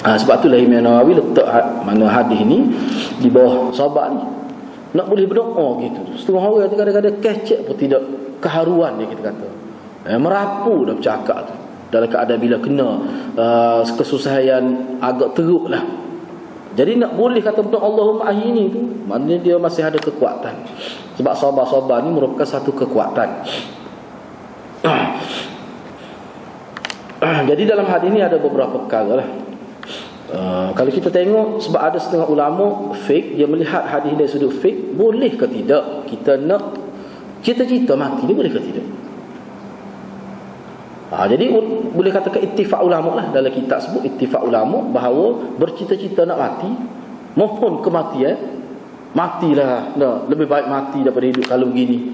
Sebab itulah Imam Nawawi letak mana hadis ni di bawah sahabat ni. Nak boleh berdoa gitu. Setengah orang tu kadang-kadang kecek pun tidak keharuan dia, kita kata. Merapu dah bercakap tu. Dalam keadaan bila kena kesusahan agak teruk lah. Jadi nak boleh kata betul Allahumma ahyini tu, maknanya dia masih ada kekuatan. Sebab sabar-sabar ni merupakan satu kekuatan. Jadi dalam hadis ni ada beberapa perkara lah. Kalau kita tengok, sebab ada setengah ulama fake, dia melihat hadis dari sudut fake, boleh ke tidak kita nak cita-cita mati ni, boleh ke tidak? Jadi boleh katakan ittifaq ulama lah. Dalam kitab sebut ittifaq ulama bahawa bercita-cita nak mati, mohon kematian, matilah. Lebih baik mati daripada hidup kalau begini.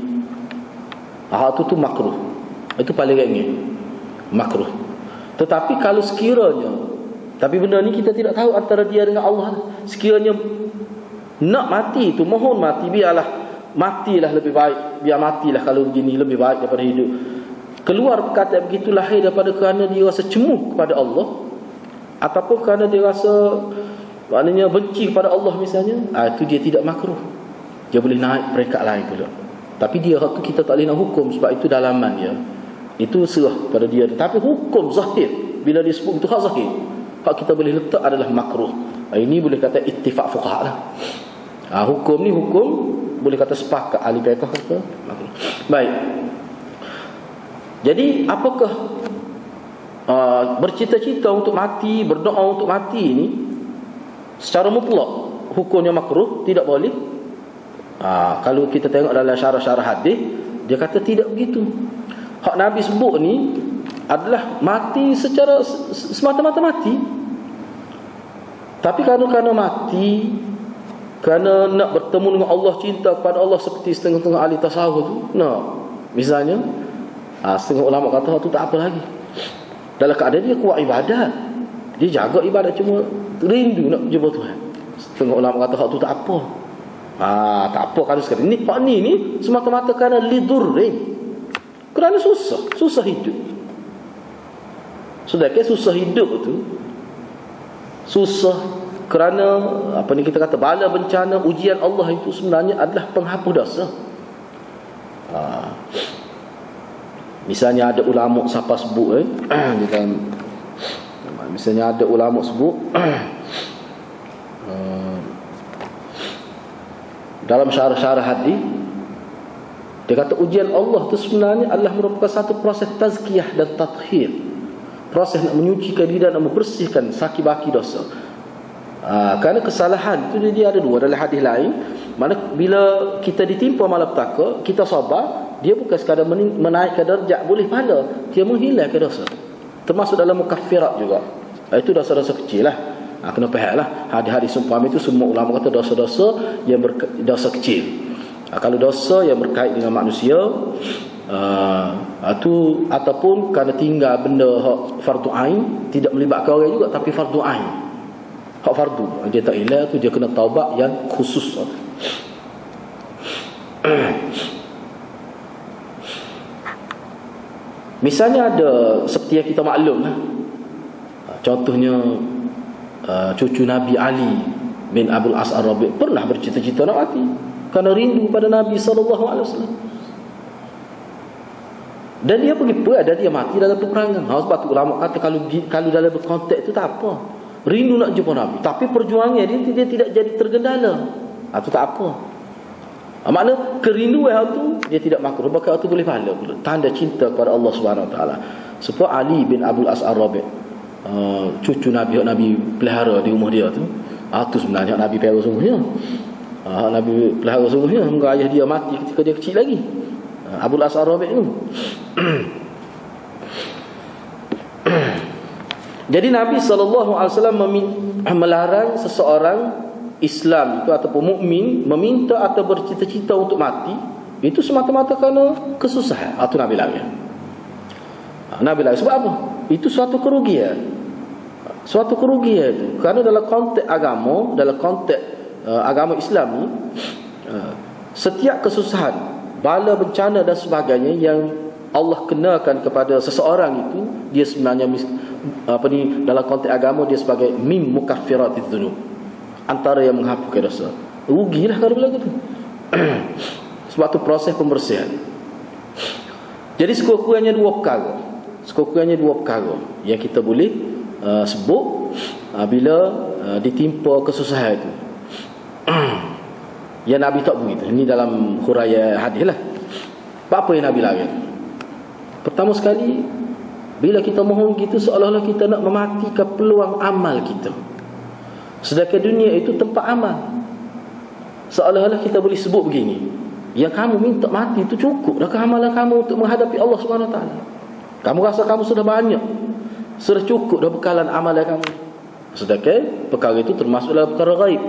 Itu makruh. Itu paling ringan, makruh. Tetapi kalau sekiranya, tapi benda ni kita tidak tahu antara dia dengan Allah. Sekiranya nak mati tu, mohon mati, biarlah matilah lebih baik. Biar matilah kalau begini, lebih baik daripada hidup. Keluar perkataan begitu lahir daripada kerana dia rasa cemooh kepada Allah, ataupun kerana dia rasa maknanya benci kepada Allah misalnya, itu dia tidak makruh. Dia boleh naik peringkat lain pula. Tapi dia tu kita tak boleh nak hukum, sebab itu dalaman dia. Itu serah pada dia. Tapi hukum zahir, bila dia sebut itu hak zahir, hak kita boleh letak adalah makruh. Ini boleh kata ittifaq fuqaha lah. Hukum ni hukum boleh kata sepakat ahli fiqh kata makruh. Baik. Jadi apakah bercita-cita untuk mati, berdoa untuk mati ini secara mutlak hukumnya makruh, tidak boleh? Kalau kita tengok dalam syarah-syarah hadis, dia kata tidak begitu. Hak Nabi sebut ni adalah mati secara semata-mata mati. Tapi kerana mati, kerana nak bertemu dengan Allah, cinta kepada Allah, seperti setengah-tengah ahli tasawuf tu, misalnya, setengah ulama kata tu tak apa lagi. Dalam keadaan dia kuat ibadat, dia jaga ibadat, cuma rindu nak jumpa Tuhan. Setengah ulama kata tu tak apa. Tak apa kalau sekarang ni hak ni semata-mata kerana lidurrin, kerana susah hidup. Sedangkan susah hidup tu susah kerana kita kata bala bencana, ujian Allah itu sebenarnya adalah penghapus dosa. Misalnya ada ulama siapa sebut misalnya ada ulama sebut dalam syarah-syarah hadis, dia kata ujian Allah itu sebenarnya adalah merupakan satu proses tazkiyah dan tathhir, proses nak menyucikan diri dan membersihkan saki-baki dosa. Kerana kesalahan itu dia ada dua. Dalam hadis lain, mana bila kita ditimpa malapetaka, kita sabar, dia bukan sekadar menaikkan darjat boleh pahala, dia menghilangkan dosa, termasuk dalam mukaffirat juga. Itu dosa-dosa kecil lah. Kena faham lah. Hadis-hadis seumpama itu semua ulama kata dosa-dosa yang dosa kecil. Kalau dosa yang berkait dengan manusia, itu ataupun kerana tinggal benda hak fardu ain, tidak melibatkan orang juga, tapi fardu ain, hak fardu, dia tak hilang tu, dia kena taubat yang khusus. Misalnya ada seperti yang kita maklum lah, contohnya cucu Nabi Ali bin Abdul As Ar-Rabi pernah bercita-cita nak mati kerana rindu pada Nabi SAW. Dan dia pergi perang dan dia mati dalam peperangan. Sebab tu ulama kata kalau dalam konteks itu tak apa, rindu nak jumpa Nabi, tapi perjuangan dia tidak jadi tergendala, itu tak apa. Makna kerinduan itu dia tidak makruh, bahkan itu boleh pahala pula, tanda cinta kepada Allah Subhanahu Wa Taala. Sebab Ali bin Abdul As Ar-Rabi, cucu Nabi, Nabi pelihara di rumah dia tu, itu sebenarnya Nabi pelihara sungguhnya. Nabi pelihara sungguhnya hingga ayah dia mati ketika dia kecil lagi, Abdul As Ar-Rabi itu. Jadi Nabi SAW melarang seseorang Islam itu ataupun mukmin meminta atau bercita-cita untuk mati, itu semata-mata kerana kesusahan. Itu Nabi larang. Nabi larang sebab apa? Itu suatu kerugian. Suatu kerugian itu kerana dalam konteks agama, dalam konteks agama Islam ni, setiap kesusahan, bala bencana dan sebagainya yang Allah kenakan kepada seseorang itu, dia sebenarnya dalam konteks agama dia sebagai mim mukaffiratidz dzunub, antara yang menghapuskan dosa. Rugilah kalau bilang gitu. Sebab tu proses pembersihan. Jadi sekurang-kurangnya dua perkara yang kita boleh sebut bila ditimpa kesusahan itu. Ya Nabi tak begitu. Ini dalam huraian hadis lah. Apa yang Nabi larang? Pertama sekali, bila kita mohon gitu, seolah-olah kita nak mematikan peluang amal kita. Sedangkan dunia itu tempat amal. Seolah-olah kita boleh sebut begini, yang kamu minta mati itu cukup dah amalan kamu untuk menghadapi Allah SWT. Kamu rasa kamu sudah banyak, sudah cukup dah bekalan amalan kamu. Sedangkan perkara itu termasuk dalam perkara gaib.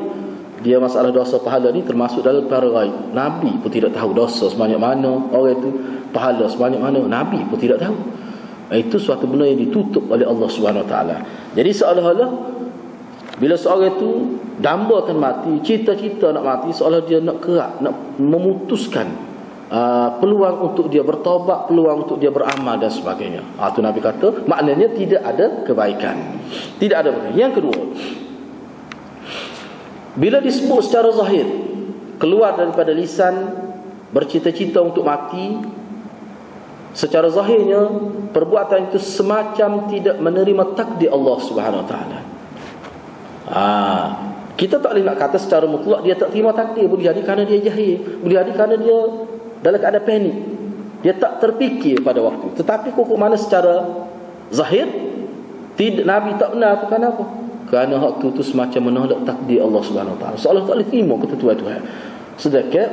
Dia masalah dosa pahala ni termasuk dalam perkara gaib. Nabi pun tidak tahu dosa sebanyak mana orang itu, pahala sebanyak mana, Nabi pun tidak tahu. Itu suatu benda yang ditutup oleh Allah SWT. Jadi seolah-olah bila seorang itu dambakan mati, cita-cita nak mati, seolah dia nak kerak, nak memutuskan peluang untuk dia bertaubat, peluang untuk dia beramal dan sebagainya. Itu Nabi kata maknanya tidak ada kebaikan. Tidak ada kebaikan. Yang kedua, bila disebut secara zahir, keluar daripada lisan, bercita-cita untuk mati, secara zahirnya perbuatan itu semacam tidak menerima takdir Allah Subhanahu Wa Taala. Kita tak boleh nak kata secara mutlak dia tak terima takdir. Boleh jadi kerana dia jahil, boleh jadi kerana dia dalam keadaan panik, dia tak terfikir pada waktu. Tetapi kok mana secara zahir tidak, Nabi tak benar. Kerana apa? Kerana waktu itu semacam menolak takdir Allah Subhanahu Wa Taala. Seolah tak boleh terima ketentuan Tuhan. Sedangkan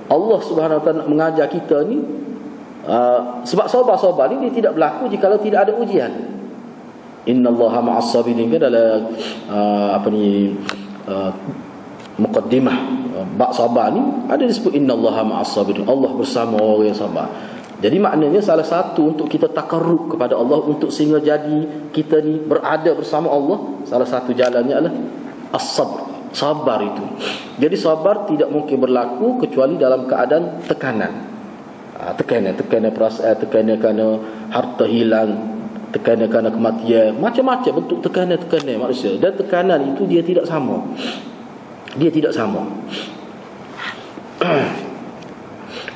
Allah Subhanahu Wa Taala nak mengajar kita ni, sebab sabar-sabar ni dia tidak berlaku jika tidak ada ujian. Innallaha ma'as sabirin, dalam muqaddimah bab sabar ni ada disebut innallaha ma'as sabirin, Allah bersama orang yang sabar. Jadi maknanya salah satu untuk kita takarrub kepada Allah, untuk sehingga jadi kita ni berada bersama Allah, salah satu jalannya adalah as-sabr, sabar itu. Jadi sabar tidak mungkin berlaku kecuali dalam keadaan tekanan. Tekanan perasaan, tekanan kerana harta hilang, tekanan kerana kematian, macam-macam bentuk tekanan manusia. Dan tekanan itu dia tidak sama.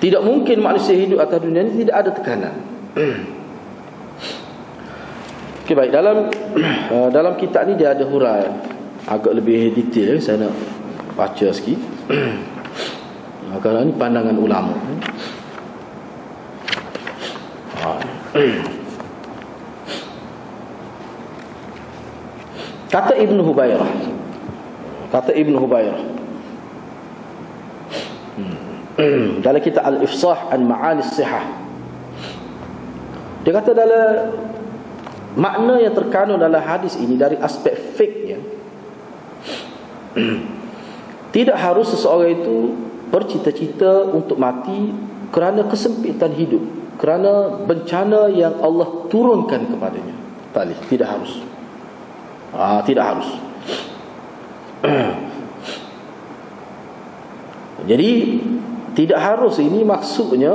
Tidak mungkin manusia hidup atas dunia ini tidak ada tekanan. Okey, baik, dalam kitab ni dia ada huraian agak lebih detail. Saya nak baca sikit. Kerana ini pandangan ulama. Kata Ibn Hubairah, dalam kitab Al-Ifsah an Ma'ani Sihah, dia kata dalam makna yang terkandung dalam hadis ini dari aspek fikihnya, tidak harus seseorang itu bercita-cita untuk mati kerana kesempitan hidup, kerana bencana yang Allah turunkan kepadanya. Tidak harus. Tidak harus. Jadi tidak harus ini maksudnya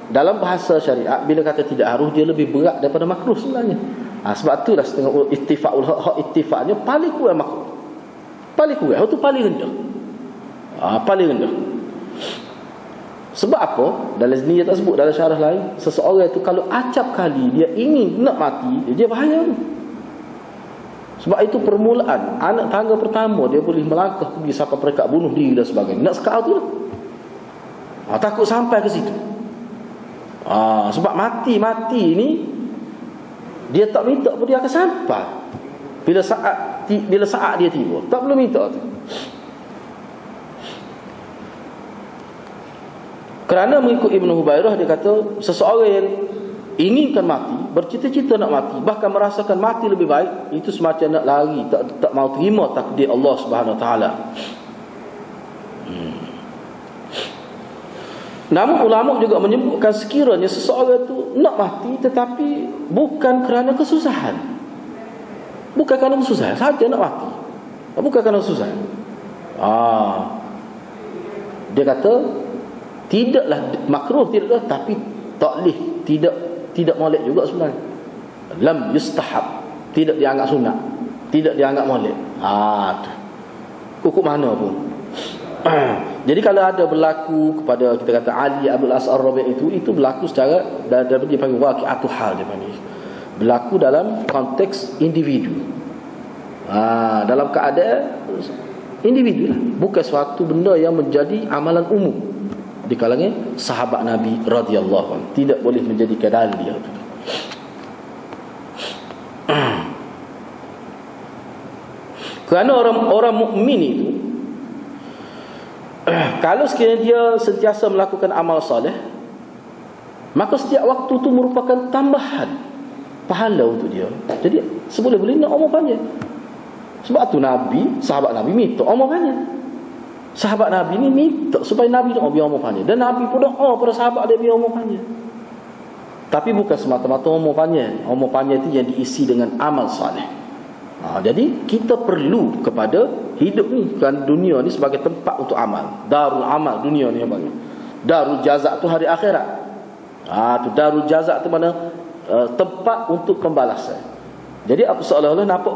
dalam bahasa syariat, bila kata tidak harus, dia lebih berat daripada makruh sebenarnya. Sebab itulah setengah ittifaqul hak ittifaqnya paling kurang makruh. Paling kurang itu paling rendah. Paling rendah. Sebab apa? Dalam sini dia tak sebut, dalam syarah lain, seseorang itu kalau acap kali dia ingin nak mati, dia bahaya. Sebab itu permulaan anak tangga pertama dia boleh melangkah pergi sampai peringkat bunuh diri dan sebagainya. Nak sekal tu lah. Takut sampai ke situ. Sebab mati ni dia tak minta pun dia akan sampai. Bila saat dia tiba, tak perlu minta tu. Kerana mengikut Ibn Hubairah, dia kata seseorang yang inginkan mati, bercita-cita nak mati, bahkan merasakan mati lebih baik, itu semacam nak lari, tak mau terima takdir Allah Subhanahu Wa Taala. Namun ulama juga menyebutkan sekiranya seseorang itu nak mati tetapi bukan kerana kesusahan, saja nak mati, bukan kerana kesusahan, dia kata tidaklah makruh, tidaklah, tapi taklih, tidak molek juga sebenarnya. Lam yustahab, tidak dianggap sunat, tidak dianggap maulid. Tu hukum mana pun. Jadi kalau ada berlaku kepada, kita kata Ali Abdul As'ar Rabi' itu berlaku secara dia panggil waqi'atul hal, dia panggil berlaku dalam konteks individu. Dalam keadaan individu lah, bukan suatu benda yang menjadi amalan umum di kalangan sahabat Nabi radhiyallahu anhu. Tidak boleh menjadi dalil. Kerana orang mukmin itu, kalau sekiranya dia sentiasa melakukan amal soleh, maka setiap waktu itu merupakan tambahan pahala untuk dia. Jadi seboleh-boleh nak umur panjang. Sebab tu Nabi, sahabat Nabi minta umur panjang. Sahabat Nabi ni minta supaya Nabi doa biar umur panjang, dan Nabi pun doa pada sahabat dia biar umur panjang. Tapi bukan semata-mata umur panjang. Umur panjang itu yang diisi dengan amal soleh. Jadi kita perlu kepada hidup ni, kan dunia ni sebagai tempat untuk amal. Darul amal dunia ni yang bagi. Darul jazak tu hari akhirat. Tu darul jazak tu mana tempat untuk pembalasan. Jadi apa seolah-olah nampak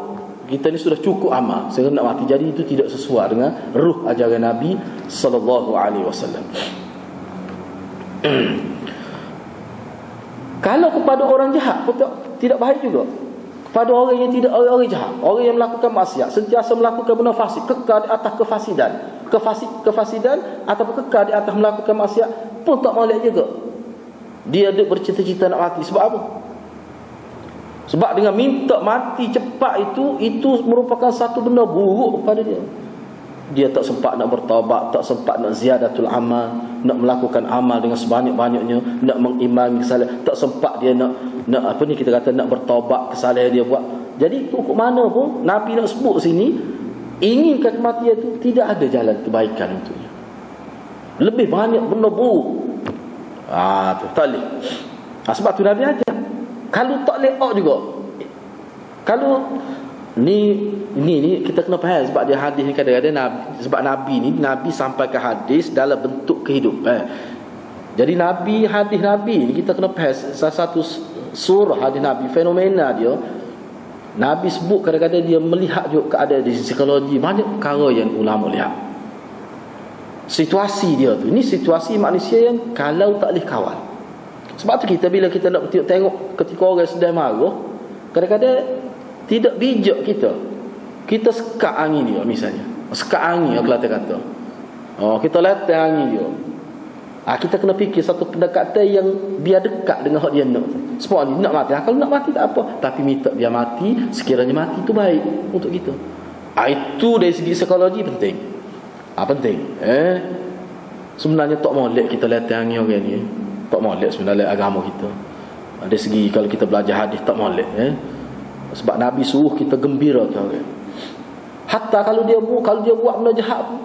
kita ni sudah cukup amal sehingga nak mati. Jadi itu tidak sesuai dengan ruh ajaran Nabi sallallahu alaihi wasallam. Kalau kepada orang jahat pun tidak baik juga. Pada orang yang tidak, orang jahat, orang yang melakukan maksiat, sentiasa melakukan benda fasik, kekal di atas kefasidan, kefasidan ataupun kekal di atas melakukan maksiat pun tak molek juga. Dia ada bercita-cita nak mati. Sebab apa? Sebab dengan minta mati cepat itu merupakan satu benda buruk kepada dia. Dia tak sempat nak bertaubat, tak sempat nak ziyadatul amal, nak melakukan amal dengan sebanyak-banyaknya, nak mengimani kesalahan, tak sempat dia nak apa ni kita kata nak bertaubat kesalahan dia buat. Jadi hukum mana pun Nabi nak sebut sini, inginkan kematian itu tidak ada jalan kebaikan untuknya. Lebih banyak benda buruk. Tu tak boleh. Sebab tu Nabi ajar. Kalau tak lepak juga, kalau ni kita kena faham. Sebab dia hadis ni kadang-kadang Nabi Nabi sampaikan hadis dalam bentuk kehidupan. Jadi hadis Nabi ni kita kena faham. Salah satu surah hadis Nabi, fenomena dia, Nabi sebut kadang-kadang dia melihat juga keadaan di psikologi. Banyak perkara yang ulama lihat. Situasi dia tu, ini situasi manusia yang kalau tak boleh kawal. Sebab tu kita bila kita nak tengok ketika orang sedang marah, kadang-kadang tidak bijak kita sekat angin dia misalnya. Sekat angin aku kata. Kita latih angin dia. Kita kena fikir satu pendekatan yang biar dekat dengan hak dia nak. Sebab dia nak mati. Kalau nak mati tak apa, tapi minta biar mati, sekiranya mati itu baik untuk kita. Itu dari segi psikologi penting. Penting. Sebenarnya tak molek kita latih angin orang ni. Tak molek sebenarnya agama kita. Dari segi kalau kita belajar hadis tak molek. Sebab Nabi suruh kita gembira ke orang. Hatta kalau dia buat benda jahat pun,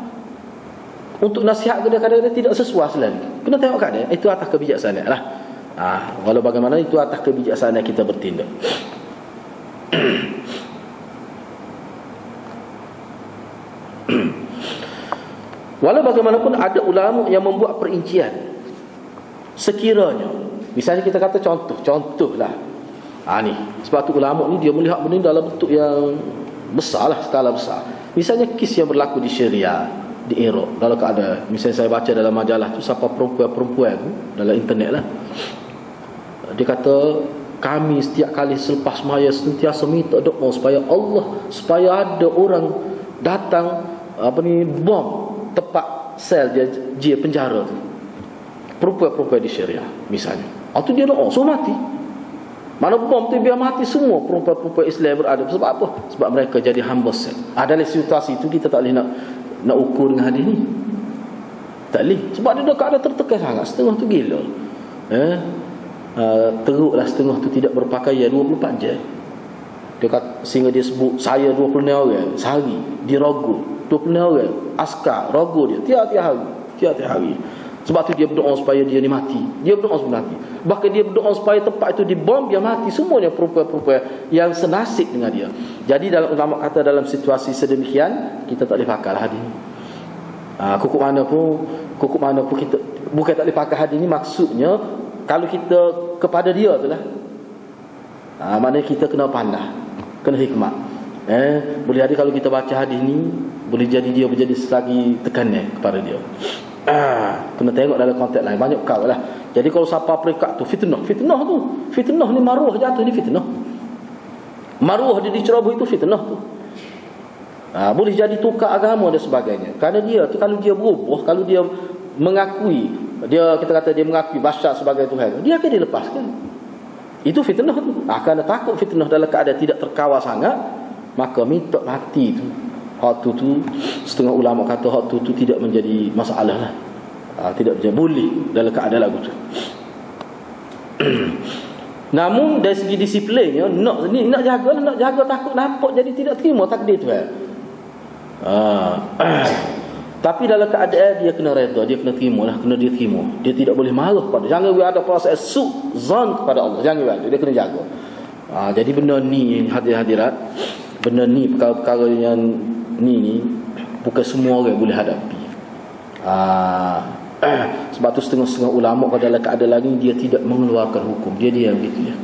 untuk nasihat kadang-kadang tidak sesuai selalu. Kena tengok keadaan. Itu atas kebijaksanaan lah. Walau bagaimana itu atas kebijaksanaan kita bertindak. Walau bagaimanapun ada ulama yang membuat perincian. Sekiranya, misalnya kita kata contohlah. Ni sebab tu ulama ni dia melihat benda dalam bentuk yang besar lah, skala besar. Misalnya kes yang berlaku di Syria, di Iraq. Kalau ada, misalnya saya baca dalam majalah tu, siapa perempuan tu dalam internet lah, dia kata kami setiap kali selepas semaya sentiasa minta doa supaya ada orang datang bom tepat sel dia penjara tu. Perempuan di Syria misalnya, tu dia doa so mati. Mana bom tu biar mati semua perempuan Islam berada. Sebab apa? Sebab mereka jadi hamba sel. Dalam situasi itu kita tak boleh nak ukur dengan hadis ni. Tak boleh. Sebab dia dah keadaan tertekan sangat. Setengah tu gila. Teruklah setengah tu tidak berpakaian 24 jam. Dia kata, sehingga dia sebut saya 20 orang sehari dirogo. 20 orang askar rogo dia tiap-tiap hari. Sebab tu dia berdoa supaya dia ni mati. Dia berdoa supaya mati. Bahkan dia berdoa supaya tempat itu dibom dia mati. Semuanya perempuan-perempuan yang senasib dengan dia. Jadi dalam ulama kata dalam situasi sedemikian kita tak boleh pakai hadis ni. Kukup mana pun kita bukan tak boleh pakai hadis ni, maksudnya kalau kita kepada dia tu lah. Maknanya kita kena pandai. kena hikmat. Boleh jadi kalau kita baca hadis ni, boleh jadi dia menjadi selagi tekanan kepada dia. Kena tengok dalam konteks lain. Banyak perkara lah. Jadi kalau siapa peringkat tu fitnah ni maruah jatuh ni fitnah. Maruah dia diceroboh itu fitnah tu. Boleh jadi tukar agama dan sebagainya. Kerana dia tu, kalau dia berubah, kalau dia mengakui, kita kata dia mengakui Bashar sebagai Tuhan, dia akan dilepaskan. Itu fitnah tu. Kerana takut fitnah dalam keadaan tidak terkawal sangat, maka minta mati tu. Hak tu setengah ulama kata hak tu tidak menjadi masalah lah. Tidak menjadi boleh dalam keadaan lagu tu. Namun dari segi disiplinnya, nak jaga takut nampak jadi tidak terima takdir tu. Tapi dalam keadaan dia kena redha, dia kena terima lah, kena dia terima. Dia tidak boleh marah pada. Jangan ada proses su'zan kepada Allah. Jangan ada, dia kena jaga. Jadi benda ni hadirat, benda ni perkara-perkara yang ni bukan semua orang boleh hadapi. Sebab tu setengah-setengah ulama pada dalam keadaan lagi dia tidak mengeluarkan hukum. Dia diam gitu ya.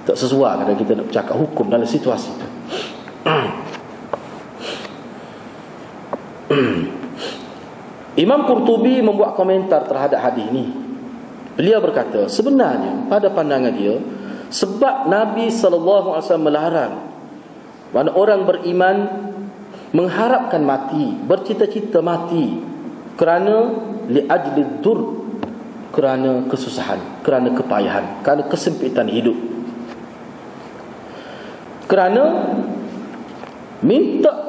Tak sesuai kalau kita nak bercakap hukum dalam situasi tu. Imam Qurtubi membuat komentar terhadap hadis ni. Beliau berkata, sebenarnya pada pandangan dia, sebab Nabi SAW melarang mana orang beriman mengharapkan mati, bercita-cita mati kerana li'ajli dur, kerana kesusahan, kerana kepayahan, kerana kesempitan hidup, kerana minta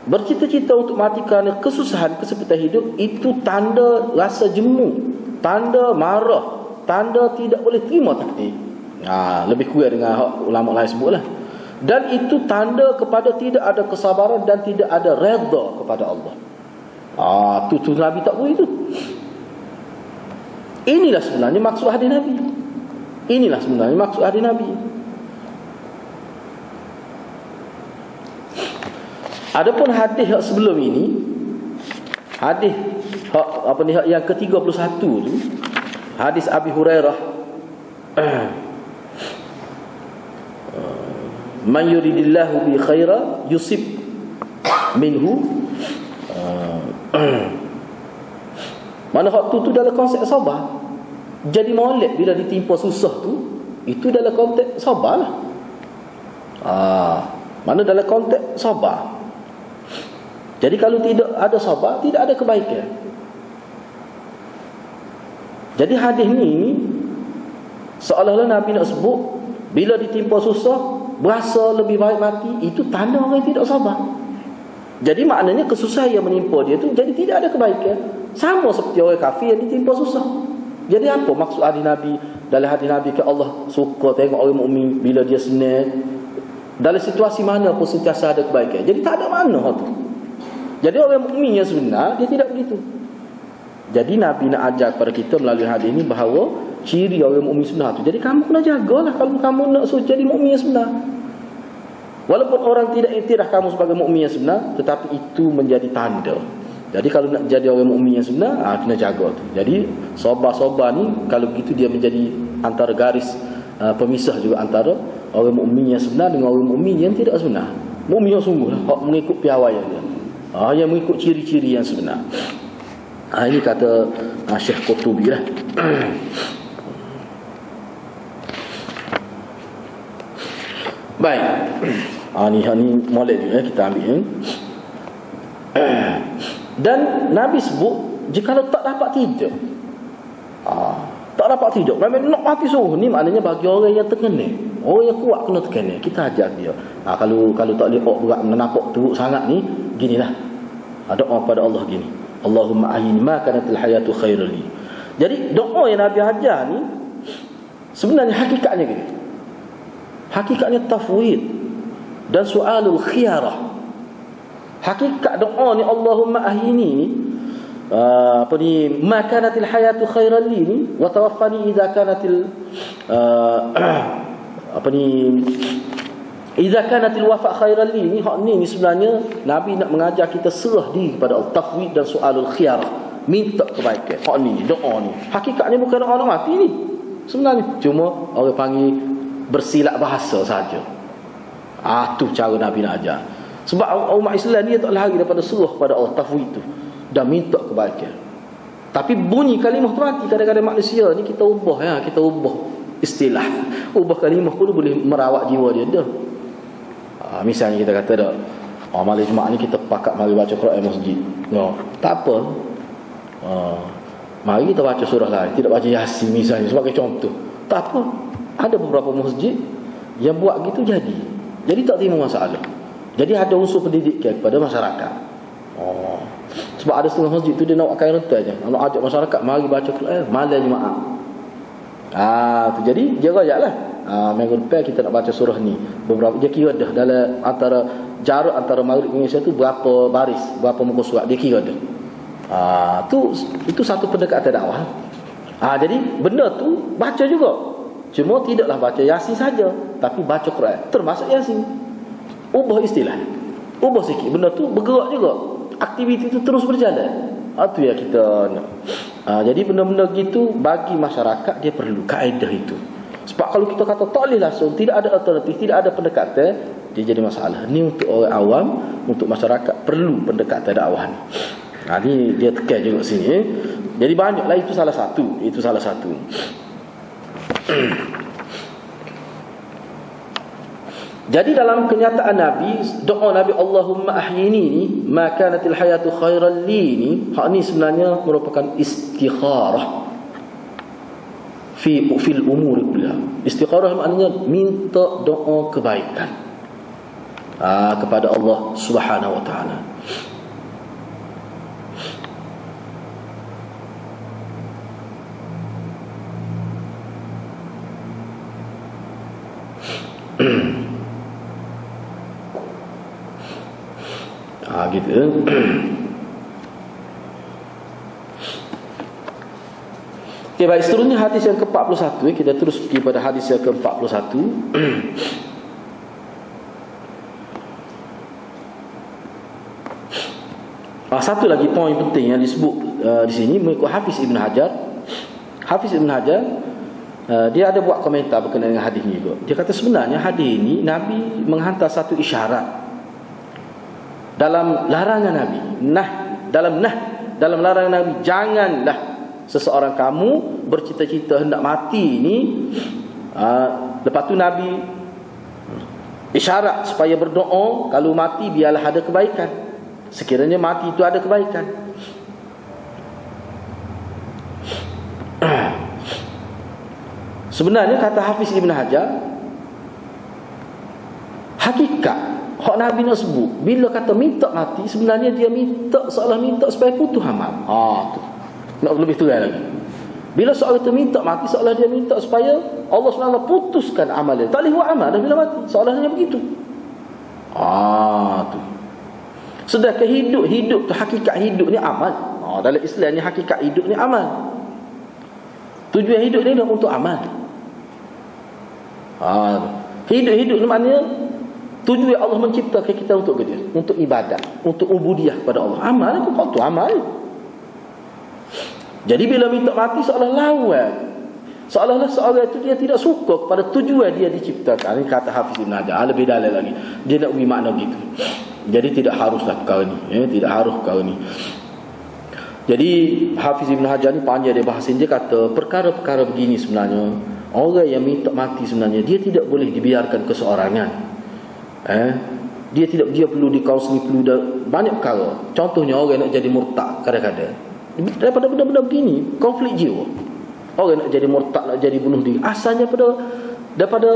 bercita-cita untuk mati kerana kesusahan, kesempitan hidup, itu tanda rasa jemu, tanda marah, tanda tidak boleh terima takdir. Lebih kuat dengan ulama lain sebutlah. Dan itu tanda kepada tidak ada kesabaran dan tidak ada redha kepada Allah. Tu Nabi tak boleh itu. Inilah sebenarnya maksud hadis Nabi. Inilah sebenarnya maksud hadis Nabi. Adapun hadis yang sebelum ini, hadis yang ke-31 tu, hadis Abi Hurairah, man yuridillahu bi khaira yusib minhu. Mana hak tu dalam konsep sabar. Jadi molek bila ditimpa susah tu, itu dalam konteks sabarlah. Mana dalam konteks sabar. Jadi kalau tidak ada sabar, tidak ada kebaikan. Jadi hadis ni seolah-olah Nabi nak sebut, bila ditimpa susah, berasa lebih baik mati, itu tanda orang tidak sabar. Jadi maknanya kesusahan yang menimpa dia tu jadi tidak ada kebaikan. Sama seperti orang kafir yang ditimpa susah. Jadi apa maksud hadis Nabi? Dalam hadis Nabi ke Allah suka tengok orang mukmin bila dia senang, dalam situasi mana pun sentiasa ada kebaikan. Jadi tak ada makna tu. Jadi orang mukmin yang sebenar dia tidak begitu. Jadi Nabi nak ajar kepada kita melalui hadis ini bahawa ciri orang mukmin sebenar tu. Jadi kamu kena jagalah kalau kamu nak jadi mukmin yang sebenar. Walaupun orang tidak iktiraf kamu sebagai mukmin yang sebenar, tetapi itu menjadi tanda. Jadi kalau nak jadi orang mukmin yang sebenar, kena jaga tu. Jadi sabar-sabar ni kalau begitu dia menjadi antara garis pemisah juga antara orang mukmin yang sebenar dengan orang mukmin yang tidak sebenar. Mukmin yang sungguh lah, mengikut piawaian dia. Yang mengikut ciri-ciri yang sebenar. Ini kata Syekh Qurtubi lah. Baik. Ni molek juga kita ambil. Dan Nabi sebut jika tak dapat tidur, tak dapat tidur, memang nak mati suruh. Ni maknanya bagi orang yang terkena, orang yang kuat kena terkena, kita ajar dia. Kalau tak boleh berat menampak teruk sangat ni, ginilah doa pada Allah gini, Allahumma ahyini ma kanatil hayatu khairan li. Jadi doa yang Nabi ajar ni sebenarnya hakikatnya gini. Hakikatnya tafwid dan soalul khiyarah. Hakikat doa ni Allahumma ahyini ni ma kanatil hayatu khairan li ni wa tawaffani idza kanatil idza kanatil wafa khairan li ni. Hak ni sebenarnya Nabi nak mengajar kita serah diri kepada Allah, tafwid dan soalul khiyarah, minta kebaikan. Hak ni doa ni hakikatnya bukan doa orang mati ni sebenarnya, cuma orang panggil bersilap bahasa saja. Tu cara Nabi nak ajar. Sebab umat Islam ni tak lari daripada suruh pada Allah tafwid tu dan minta kebaikan. Tapi bunyi kalimah tu mati. Kadang-kadang manusia ni kita ubah istilah. Ubah kalimah pun boleh merawat jiwa dia dah. Misalnya kita kata dah, malam Jumaat ni kita pakat mari baca Quran masjid. Tak apa. Mari kita baca surah lain, tidak baca Yasin misalnya sebagai contoh. Tak apa. Ada beberapa masjid yang buat gitu jadi tak timbul masalah. Jadi ada unsur pendidikan kepada masyarakat. Sebab ada setengah masjid tu dia nak pakai rentai je. Nak ajak masyarakat mari baca Quran malam Jumaat. Tu jadi dia rajaklah. Minggu depan kita nak baca surah ni. Beberapa dia kira dah dalam antara jarak antara maghrib dengan isya tu berapa baris, berapa muka surat dia kira dah. Itu satu pendekatan dakwah. Jadi benda tu baca juga. Cuma tidaklah baca Yasin saja, tapi baca Quran termasuk Yasin. Ubah istilah, ubah sikit. Benda tu bergerak juga. Aktiviti itu terus berjalan. Itu yang kita nak. Jadi benda-benda gitu bagi masyarakat dia perlu kaedah itu. Sebab kalau kita kata tak boleh langsung, tidak ada alternatif, tidak ada pendekatan, dia jadi masalah. Ni untuk orang awam, untuk masyarakat perlu pendekatan dakwah ni. Ni dia tekan juga sini. Jadi banyaklah, itu salah satu. Jadi dalam kenyataan Nabi, doa Nabi Allahumma ahyini ni, ma kanatil hayatu khairan li ni, hak ni sebenarnya merupakan istikharah fil umuri kulliha. Istikharah maknanya minta doa kebaikan kepada Allah Subhanahu wa taala. Gitu. Okay, baik, seterusnya hadis yang ke-41. Kita terus pergi pada hadis yang ke-41. Satu lagi poin penting yang disebut di sini mengikut Hafiz Ibn Hajar. Hafiz Ibn Hajar dia ada buat komentar berkenaan dengan hadis ni juga. Dia kata sebenarnya hadis ini Nabi menghantar satu isyarat dalam larangan Nabi. Dalam larangan Nabi, janganlah seseorang kamu bercita-cita hendak mati ni. Lepas tu Nabi isyarat supaya berdoa kalau mati biarlah ada kebaikan. Sekiranya mati itu ada kebaikan. Sebenarnya kata Hafiz Ibn Hajar, hakikat hak Nabi nak sebut bila kata minta mati, sebenarnya dia minta seolah minta supaya putus amal. Tu nak lebih terang lagi. Bila seorang itu minta mati, seolah dia minta supaya Allah SWT putuskan amal dia. Tak boleh buat amal dah bila mati, seolahnya begitu. Tu. Sedangkan hidup tu, hakikat hidup ni amal. Dalam Islam ni hakikat hidup ni amal. Tujuan hidup ni adalah untuk amal. Hidup ni maknanya tujuan Allah menciptakan kita untuk dia, untuk ibadat, untuk ubudiyah kepada Allah. Amal itu kau tu amal. Jadi bila minta mati seolah lawan, seolah-olah seorang itu dia tidak suka kepada tujuan dia diciptakan. Ini kata Hafiz Ibn Hajar. Lebih dalam lagi, dia nak beri makna gitu. Jadi tidak haruslah perkara ni, tidak harus perkara ni. Jadi Hafiz Ibn Hajar ni panjang dia bahasin. Dia kata perkara-perkara begini sebenarnya, orang yang minta mati sebenarnya dia tidak boleh dibiarkan keseorangan. Dia perlu dikausni, perlu banyak perkara. Contohnya orang nak jadi murtad kadang-kadang daripada benda-benda begini, konflik jiwa. Orang nak jadi murtad, nak jadi bunuh diri, asalnya daripada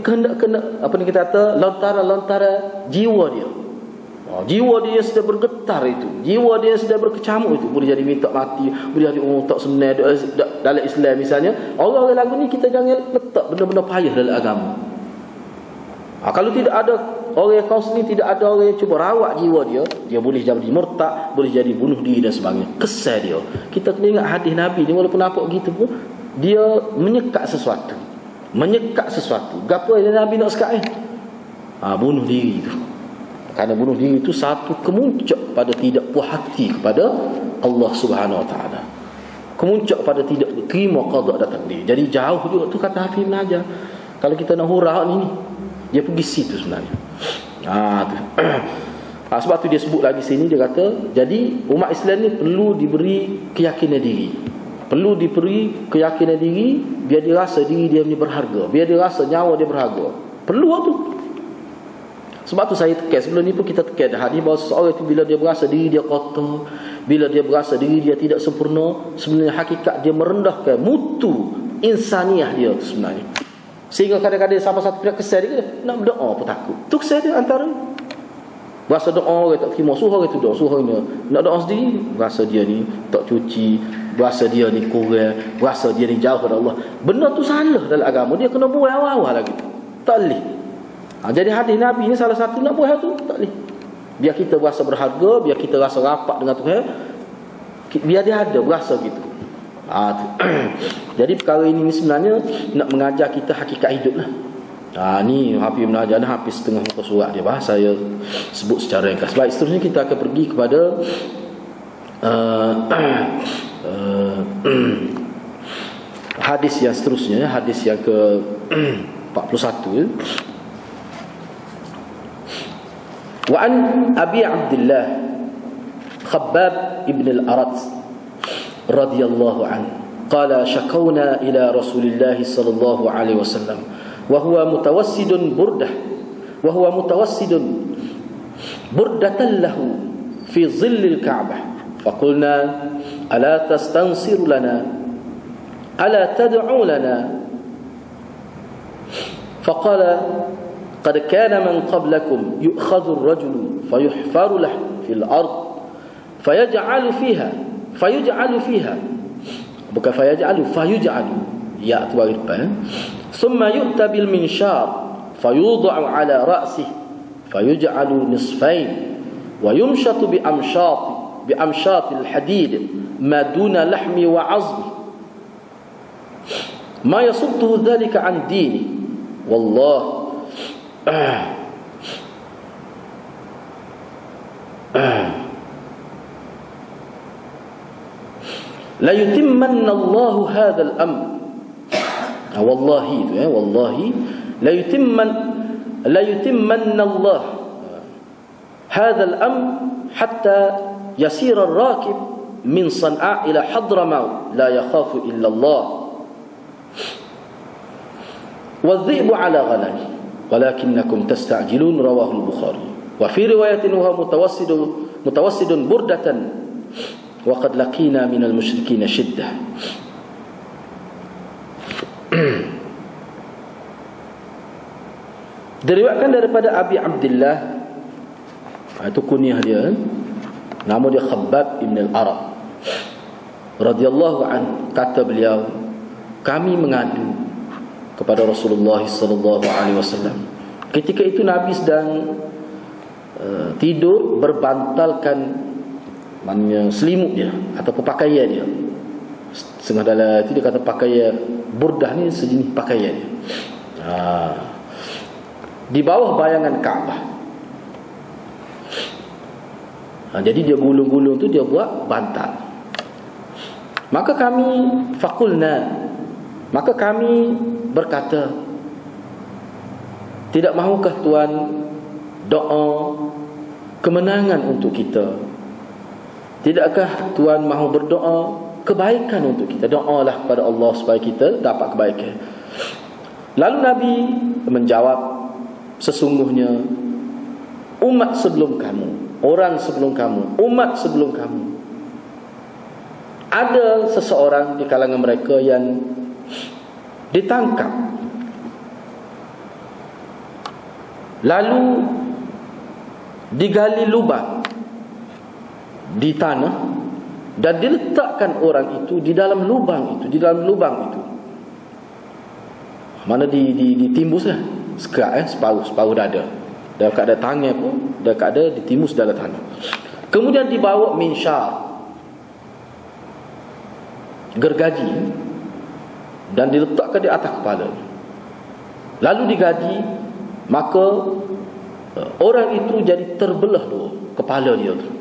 kehendak apa ni kita kata, lontaran jiwa dia. Jiwa dia sudah bergetar itu, jiwa dia sudah berkecamuk itu, boleh jadi minta mati, boleh jadi tak sebenar dalam Islam misalnya. Orang-orang lagu ni kita jangan letak benda-benda payah dalam agama. Kalau tidak ada orang yang kaunseling, tidak ada orang yang cuba rawat jiwa dia boleh jadi murtad, boleh jadi bunuh diri dan sebagainya. Kesal dia. Kita kena ingat hadis Nabi ni, walaupun nampak begitu pun dia menyekat sesuatu. Gapo yang Nabi nak sekat bunuh diri itu. Kerana bunuh diri itu satu kemuncak pada tidak puas hati kepada Allah Subhanahu Wa Taala. Kemuncak pada tidak terima qada dan takdir. Jadi jauh juga tu kata Hafiz Ibn Hajar. Kalau kita nak hurah ni, Dia pergi situ sebenarnya. Tu. Sebab tu dia sebut lagi sini, dia kata, jadi umat Islam ni perlu diberi keyakinan diri. Perlu diberi keyakinan diri, biar dia rasa diri dia ni berharga, biar dia rasa nyawa dia berharga. Perlu tu. Sebab tu saya tekan, sebelum ni pun kita tekan dah hadis bahawa seseorang itu bila dia berasa diri dia kotor, bila dia berasa diri dia tidak sempurna, sebenarnya hakikat dia merendahkan mutu insaniah dia tu sebenarnya. Sehingga kadang-kadang siapa-siapa pihak kesal dia nak berdoa pun takut. Tu kesal dia antara rasa doa orang tak terima, suruh orang tu doa, suruh orang nak doa sendiri, rasa dia ni tak cuci, rasa dia ni kurang, rasa dia ni jauh daripada Allah. Benda tu salah dalam agama, dia kena buat awal-awal lagi tu. Tak boleh. Jadi hadis Nabi ni salah satu nak buat tu tak boleh. Biar kita berasa berharga, biar kita rasa rapat dengan Tuhan, biar dia ada berasa gitu. Jadi perkara ini sebenarnya nak mengajar kita hakikat hidup lah. Ni Hafiz Ibn Hajar dah hampir setengah muka surat dia, saya sebut secara ringkas. Baik, seterusnya kita akan pergi kepada hadis yang seterusnya, hadis yang ke 41. Wa an Abi Abdullah Khabbab ibn al-Arat radhiyallahu anhu qala shakawna ila Rasulillah sallallahu alaihi wasallam wa huwa mutawassidun burdatan lahu fi dhillil Ka'bah faqulna ala tastansiru lana ala tad'u lana faqala qad kana man qablakum yu'khadhu ar-rajulu fayuhfaru lahu fil ard fayaj'alu ya tu bagi depan. Thumma yu'ta bil minshar fayudha'u ala ra'sihi fayuj'alu nisfayn wa yumshatu bi amshat al hadid ma duna lahmi wa 'azmi ma yasuddu dhalika an dini wallah la yutimmanna Allahu hadzal amr. Wallahi tu wallahi la yutimmanna Allah hadzal amr hatta yasira ar-rakib min San'a ila Hadramaut la yakhafu illa Allah والذئب على غنم ولكنكم تستعجلون رواه البخاري وفي رواية وهو متوسد بردة وقد لقينا من المشركين شدة. Diriwayatkan daripada Abi Abdullah, itu kunyah dia, nama dia Khabbab ibn al-Arat radhiyallahu anhu, kata beliau, kami mengadu kepada Rasulullah sallallahu alaihi wasallam. Ketika itu Nabi sedang tidur berbantalkan, maknanya selimut dia atau pakaian dia. Setengah dalam itu dia kata pakaian burdah ni sejenis pakaian dia. Di bawah bayangan Kaabah. Jadi dia gulung-gulung tu dia buat bantal. Maka kami berkata, tidak mahukah Tuhan doa kemenangan untuk kita? Tidakkah Tuhan mahu berdoa kebaikan untuk kita? Doalah kepada Allah supaya kita dapat kebaikan. Lalu Nabi menjawab, sesungguhnya umat sebelum kamu, orang sebelum kamu, umat sebelum kamu, ada seseorang di kalangan mereka yang ditangkap, lalu digali lubang di tanah dan diletakkan orang itu di dalam lubang itu, mana ditimbuslah sekerat, separuh dada, dan keadaan tangan pun dan keadaan ditimbus dalam tanah. Kemudian dibawa minsyar, gergaji, dan diletakkan di atas kepala, lalu digaji. Maka orang itu jadi terbelah dua kepala dia tu.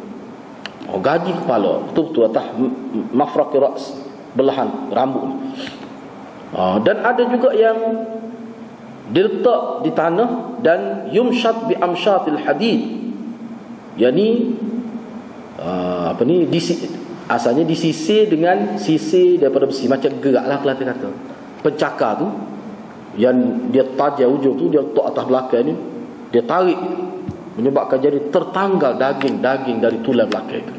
Gaji kepala betul-betul atas mafraqi ra's, belahan rambut. Dan ada juga yang diletak di tanah dan yumshat bi amshatil hadid, yakni asalnya disisir dengan sisir daripada besi, macam geraklah pelatih kata. Pencakar tu yang dia tajam ujung tu, dia letak atas belakang ni, dia tarik, menyebabkan jadi tertanggal daging dari tulang belakang itu.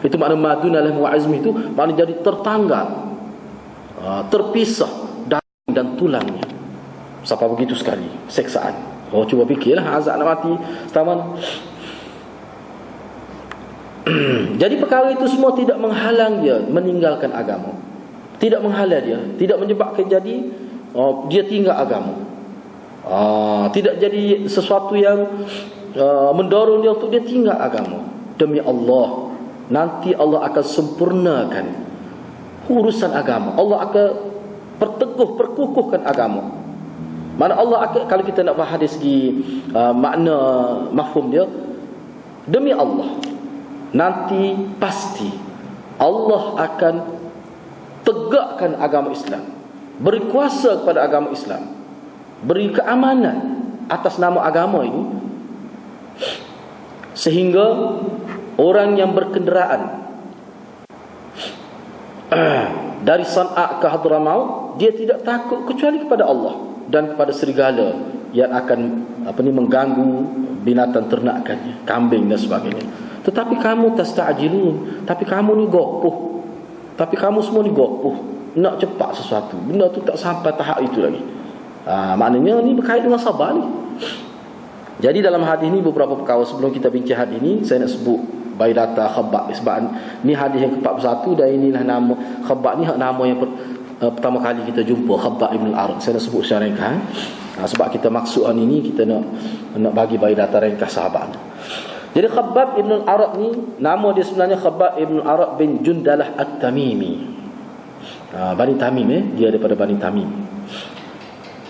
Itu makna maduna lahu azmi, itu makna jadi tertanggal, terpisah daging dan tulangnya. Sampai begitu sekali seksaan. Cuba fikirlah azab nak mati setaman. Jadi perkara itu semua tidak menghalang dia meninggalkan agama, tidak menghalang dia, tidak menyebabkan jadi dia tinggal agama, tidak jadi sesuatu yang mendorong dia untuk dia tinggal agama. Demi Allah, nanti Allah akan sempurnakan urusan agama. Allah akan perkukuhkan agama. Mana Allah akan, kalau kita nak bahas dari segi makna mafhum dia, demi Allah, nanti pasti Allah akan tegakkan agama Islam, beri kuasa kepada agama Islam, beri keamanan atas nama agama ini, sehingga orang yang berkenderaan dari San'a ke Hadramaut, dia tidak takut kecuali kepada Allah dan kepada serigala yang akan mengganggu binatang ternakannya, kambing dan sebagainya. Tetapi kamu tasta'jilun, tapi kamu ni gopoh, tapi kamu semua ni gopoh, nak cepat sesuatu, benda tu tak sampai tahap itu lagi. Maknanya ni berkait dengan sabar ni. Jadi dalam hadis ni beberapa perkara, sebelum kita bincang hadis ni, saya nak sebut Baidata Khabbab, sebab ni hadis yang ke-41 dan inilah nama Khabbab ni, nama yang pertama kali kita jumpa, Khabbab Ibn al-Arad. Saya nak sebut secara ringkas, sebab kita maksud ini kita nak bagi Baidata ringkas sahabat. Jadi Khabbab Ibn al-Arad ni, nama dia sebenarnya Khabbab Ibn al-Arad bin Jundalah At-Tamimi, Bani Tamim, dia daripada Bani Tamim.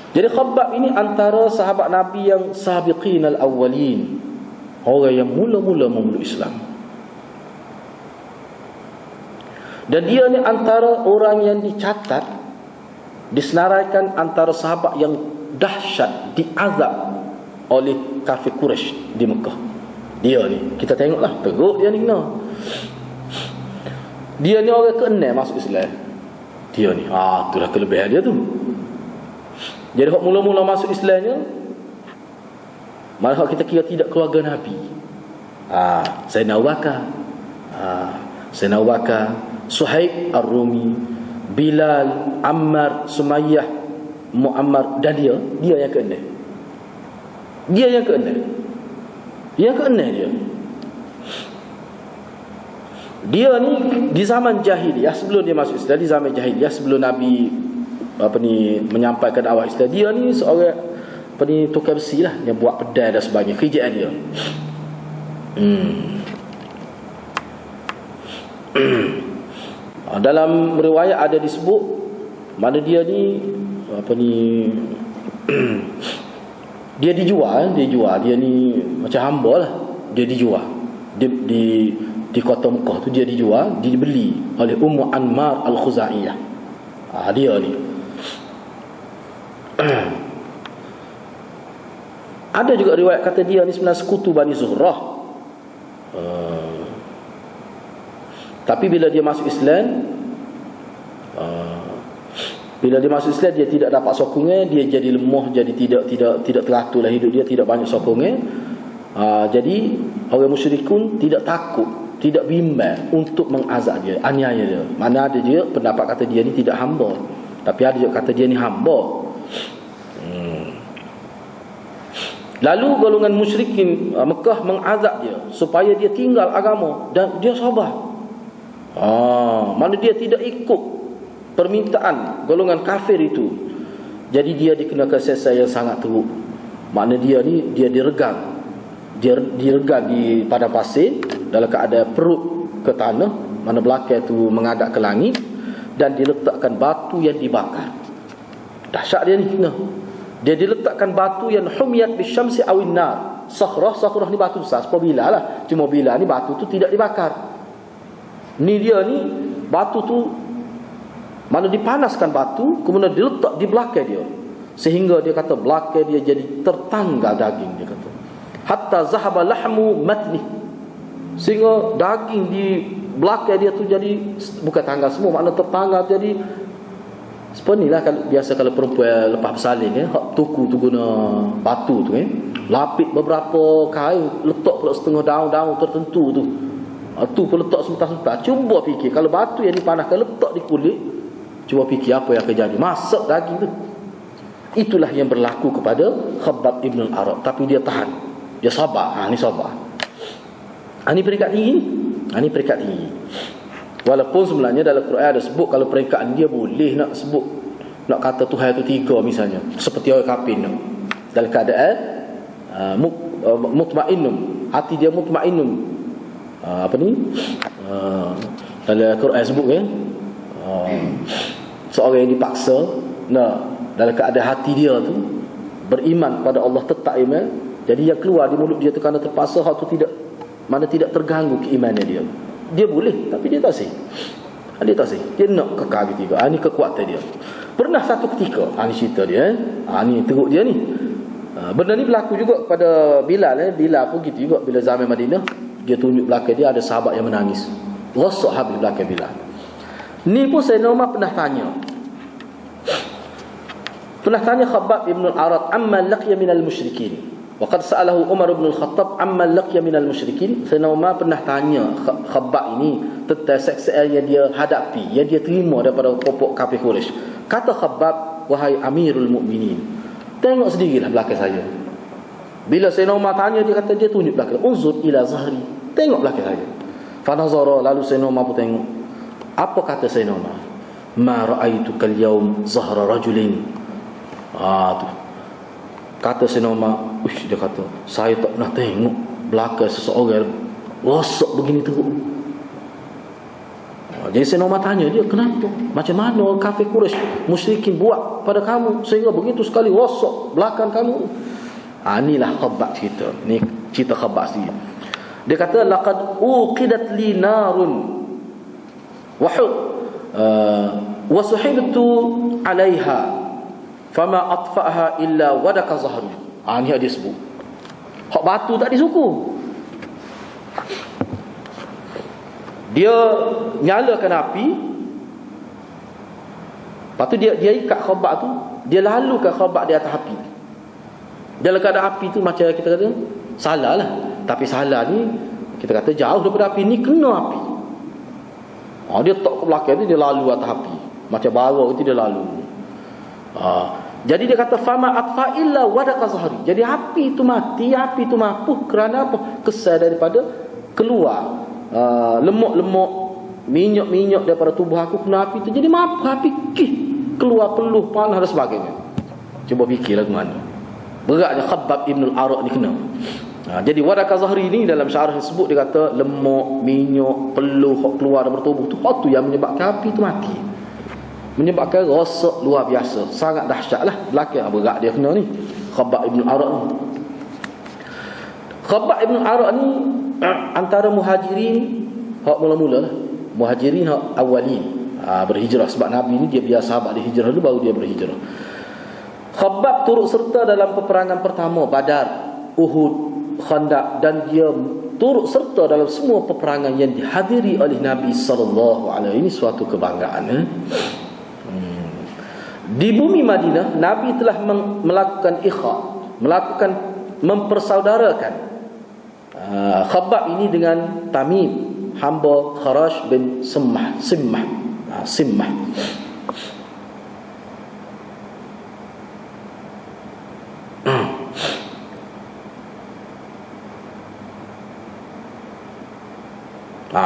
Jadi Khabbab ini antara sahabat Nabi yang sabiqin al-awwalin, orang yang mula-mula memeluk Islam. Dan dia ni antara orang yang dicatat, disenaraikan antara sahabat yang dahsyat diazab oleh kafir Quraisy di Mekah. Dia ni, kita tengoklah, teruk dia ni kena. Dia ni orang ke-6 masuk Islam. Dia ni, itulah kelebihan dia tu. Jadi hak mula-mula masuk Islamnya, malah kita kira tidak keluarga Nabi. Sayyidina Abu Bakar, Suhaib Ar-Rumi, Bilal, Ammar, Sumayyah, Muammar, dan dia yang ke-6. Dia yang ke-6. Yang ke-6 dia. Dia ni di zaman jahiliyah, sebelum dia masuk Islam, di zaman jahiliyah, sebelum Nabi menyampaikan dakwah Islam, dia ni seorang tukar besi lah, yang buat pedai dan sebagainya, kerjaan dia. Dalam riwayat ada disebut mana dia ni dia dijual, dia ni macam hamba lah, dia dijual di kota Mekah tu, dia dijual, dibeli oleh Ummu Anmar Al-Khuzaiyah. Dia ni ada juga riwayat kata dia ni sebenarnya sekutu Bani Zuhrah. Tapi bila dia masuk Islam, dia tidak dapat sokongan, dia jadi lemah, jadi tidak teratur lah hidup dia, tidak banyak sokongan. Jadi orang musyrikun tidak takut, tidak bimbang untuk mengazab dia, aniaya dia. Mana ada dia pendapat kata dia ni tidak hamba, tapi ada juga kata dia ni hamba. Lalu golongan musyrikin Mekah mengazab dia supaya dia tinggal agama, dan dia sabar. Mana dia tidak ikut permintaan golongan kafir itu. Jadi dia dikenakan siksa yang sangat teruk. Makna dia ni, dia diregang. Dia diregang di padang pasir dalam keadaan perut ke tanah, mana belakang tu menghadap ke langit, dan diletakkan batu yang dibakar. Dahsyat dia ni kena. Dia diletakkan batu yang humiyat bisyamsi awin nar. Sakhrah ni batu besar, seperti bila lah. Cuma bila ni batu tu tidak dibakar. Ni dia ni, batu tu mana dipanaskan batu, kemudian diletak di belakang dia, sehingga dia kata belakang dia jadi tertanggal daging, dia kata. Hatta zahaba lahmu matni, sehingga daging di belakang dia tu jadi bukan tanggal semua, makna tertanggal jadi seperti lah kalau biasa kalau perempuan lepas bersalin hak tuku tu guna batu tu lapik beberapa kain, letak pula setengah daun-daun tertentu tu. Tu pun letak sebentar-sebentar. Cuba fikir kalau batu yang dipanaskan letak di kulit, cuba fikir apa yang akan jadi. Masak daging tu. Itulah yang berlaku kepada Khabbab Ibn al-Arat. Tapi dia tahan, dia sabar. Ni sabar. Ini peringkat tinggi. Ini peringkat tinggi. Walaupun sebenarnya dalam Quran ada sebut kalau peringkat dia boleh nak sebut, nak kata Tuhan itu 3 misalnya, seperti orang kafir dalam keadaan mutmainnun, hati dia mutmainnun. Dalam Quran sebut seorang yang dipaksa dalam keadaan hati dia tu beriman pada Allah, tetap iman, jadi yang keluar di mulut dia tu kerana terpaksa, hal tu tidak terganggu keimanan dia. Dia boleh, tapi dia tak sih. Dia tak sih. Dia nak kekal gitu. Ini kekuatan dia. Pernah satu ketika, ni cerita dia. Ni teruk dia ni. Benda ni berlaku juga kepada Bilal. Bilal pun gitu juga. Bila zaman Madinah, dia tunjuk belakang dia ada sahabat yang menangis. Rosak habis belakang Bilal. Ni pun Sayyidina Umar pernah tanya. Khabbab Ibn al-Arat amma laqiya minal musyrikin. Waqad sa'alahu Umar bin Al-Khattab amma laqiya minal musyrikin. Sayyidina Umar pernah tanya Khabbab ini tentang saksian yang dia hadapi, yang dia terima daripada kelompok kafir Quraisy. Kata Khabbab, wahai Amirul Mukminin, tengok sendirilah belakang saya. Bila Sayyidina Umar tanya, dia kata, dia tunjuk belakang, unzur ila zahri, tengok belakang saya. Fa nazara, lalu Sayyidina Umar pun tengok. Apa kata Sayyidina Umar? Ma ra'aitu kal yaum zahra rajulin. Tu kata Sayyidina Umar, dia kata, saya tak pernah tengok belakang seseorang rosak begini teruk. Jadi Sayyidina Umar tanya dia, kenapa? Macam mana orang kafir Quraisy musyrikin buat pada kamu sehingga begitu sekali rosak belakang kamu? Inilah Khabbab cerita. Ni cerita Khabbab sendiri. Dia kata, laqad uqidat li narun wa suhibtu 'alaiha fama atfa'aha illa wadaka zahri. Ni dia sebut. Hak batu tak disuku. Dia nyalakan api. Lepas tu dia ikat Khabbab tu, dia lalukan Khabbab di atas api. Dalam keadaan api tu macam kita kata salah lah. Tapi salah ni kita kata jauh daripada api, ni kena api. Dia tok ke belakang tu, dia lalu atas api. Macam bara tu dia lalu. Jadi dia kata fama atfa illa wadaka zahri. Jadi api itu mati, api itu mampu kerana apa? Kesal daripada keluar lemak-lemak, minyak-minyak daripada tubuh aku kena api itu. Jadi mampu api keluar peluh, panas dan sebagainya. Cuba fikirlah ke mana beratnya Khabbab Ibn al-Arat ni kena. Jadi wadaka zahri ni dalam syarah disebut, dia kata lemak, minyak, peluh keluar daripada tubuh tu, hal tu yang menyebabkan api itu mati, menyebabkan rosak luar biasa, sangat dahsyat lah. Belakang berat dia kena ni Khabbab Ibn al-Arat ni. Khabbab Ibn al-Arat ni antara muhajirin hak mula-mula lah. Muhajirin hak awalin berhijrah, sebab Nabi ni dia biar sahabat dia hijrah dulu baru dia berhijrah. Khabbab turut serta dalam peperangan pertama, Badar, Uhud, Khandaq, dan dia turut serta dalam semua peperangan yang dihadiri oleh Nabi sallallahu alaihi wasallam. Ini suatu kebanggaan. Di bumi Madinah, Nabi telah melakukan ikha, melakukan mempersaudarakan Khabbab ini dengan Tamim, hamba Kharash bin Simmah.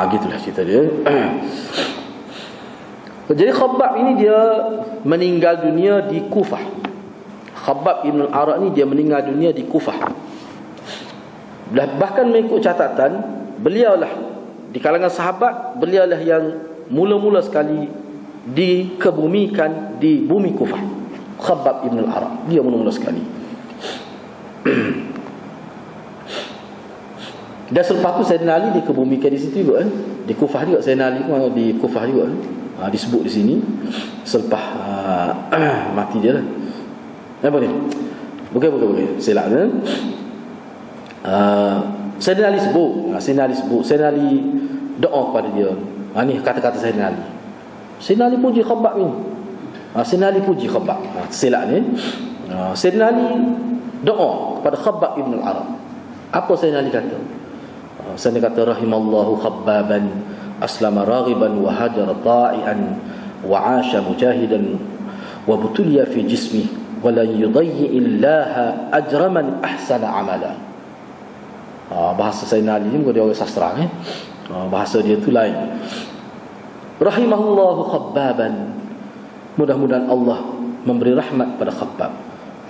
Gitulah cerita dia. Jadi Khabbab ini dia meninggal dunia di Kufah. Khabbab Ibn al-Arat ni dia meninggal dunia di Kufah. Bahkan mengikut catatan, beliaulah di kalangan sahabat, beliaulah yang mula-mula sekali dikebumikan di bumi Kufah. Khabbab Ibn al-Arat, dia mula-mula sekali. Dan selepas tu Sayyidina Ali dikebumikan di situ juga di Kufah juga. Sayyidina Ali pun di Kufah juga disebut di sini selepas mati dia lah. Apa ni? Bukan. Silap kan? Sayyidina Ali sebut. Sayyidina Ali doa kepada dia. Ni kata-kata Sayyidina Ali. Sayyidina Ali puji Khabbab ni. Sayyidina Ali puji Khabbab. Silap ni. Sayyidina Ali doa kepada Khabbab ibn al-Arab. Apa Sayyidina Ali kata? Sayyidina kata rahimallahu Khabbaban aslama raghiban wa hajara ta'ian wa 'asha mujahidan wa butuliya fi jismi wa la yudayyi illaha ajra man ahsana 'amala. Bahasa Sayyidina Ali ni bukan dia orang sastra bahasa dia tu lain. Rahimahullahu Khabbaban, mudah-mudahan Allah memberi rahmat pada Khabbab.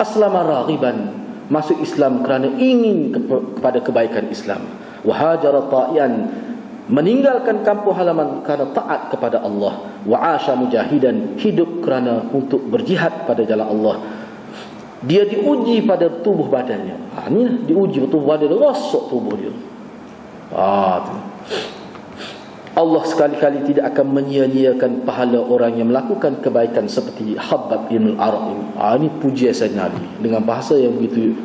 Aslama raghiban, masuk Islam kerana ingin kepada kebaikan Islam. Wahajara ta'ian, meninggalkan kampung halaman kerana taat kepada Allah. Wa'asha mujahidan, hidup kerana untuk berjihad pada jalan Allah. Dia diuji pada tubuh badannya. Ni diuji tubuh badan dia, rosak tubuh dia. Tu. Allah sekali-kali tidak akan menyia-nyiakan pahala orang yang melakukan kebaikan seperti Khabbab bin al-Arab ini. Ini pujian Sayyidina Ali dengan bahasa yang begitu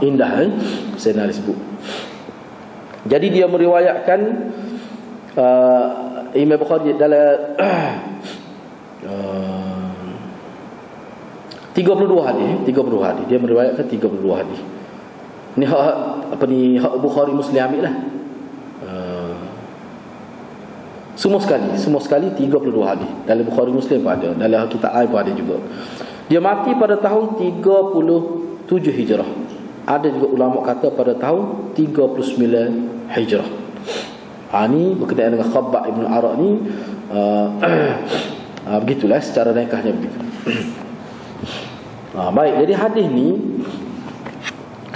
indah. Sayyidina Ali sebut. Jadi dia meriwayatkan Imam Bukhari dalam 32 hadis. Dia meriwayatkan 32 hadis. Ni hak Bukhari Muslim ambil lah. Semua sekali 32 hadis. Dalam Bukhari Muslim pun ada, dalam kitab lain pun ada juga. Dia mati pada tahun 37 Hijrah. Ada juga ulama kata pada tahun 39 Hijrah. Ini berkenaan dengan Khabbab ibn Arab ni. Begitulah secara ringkasnya begitu. Baik, jadi hadis ni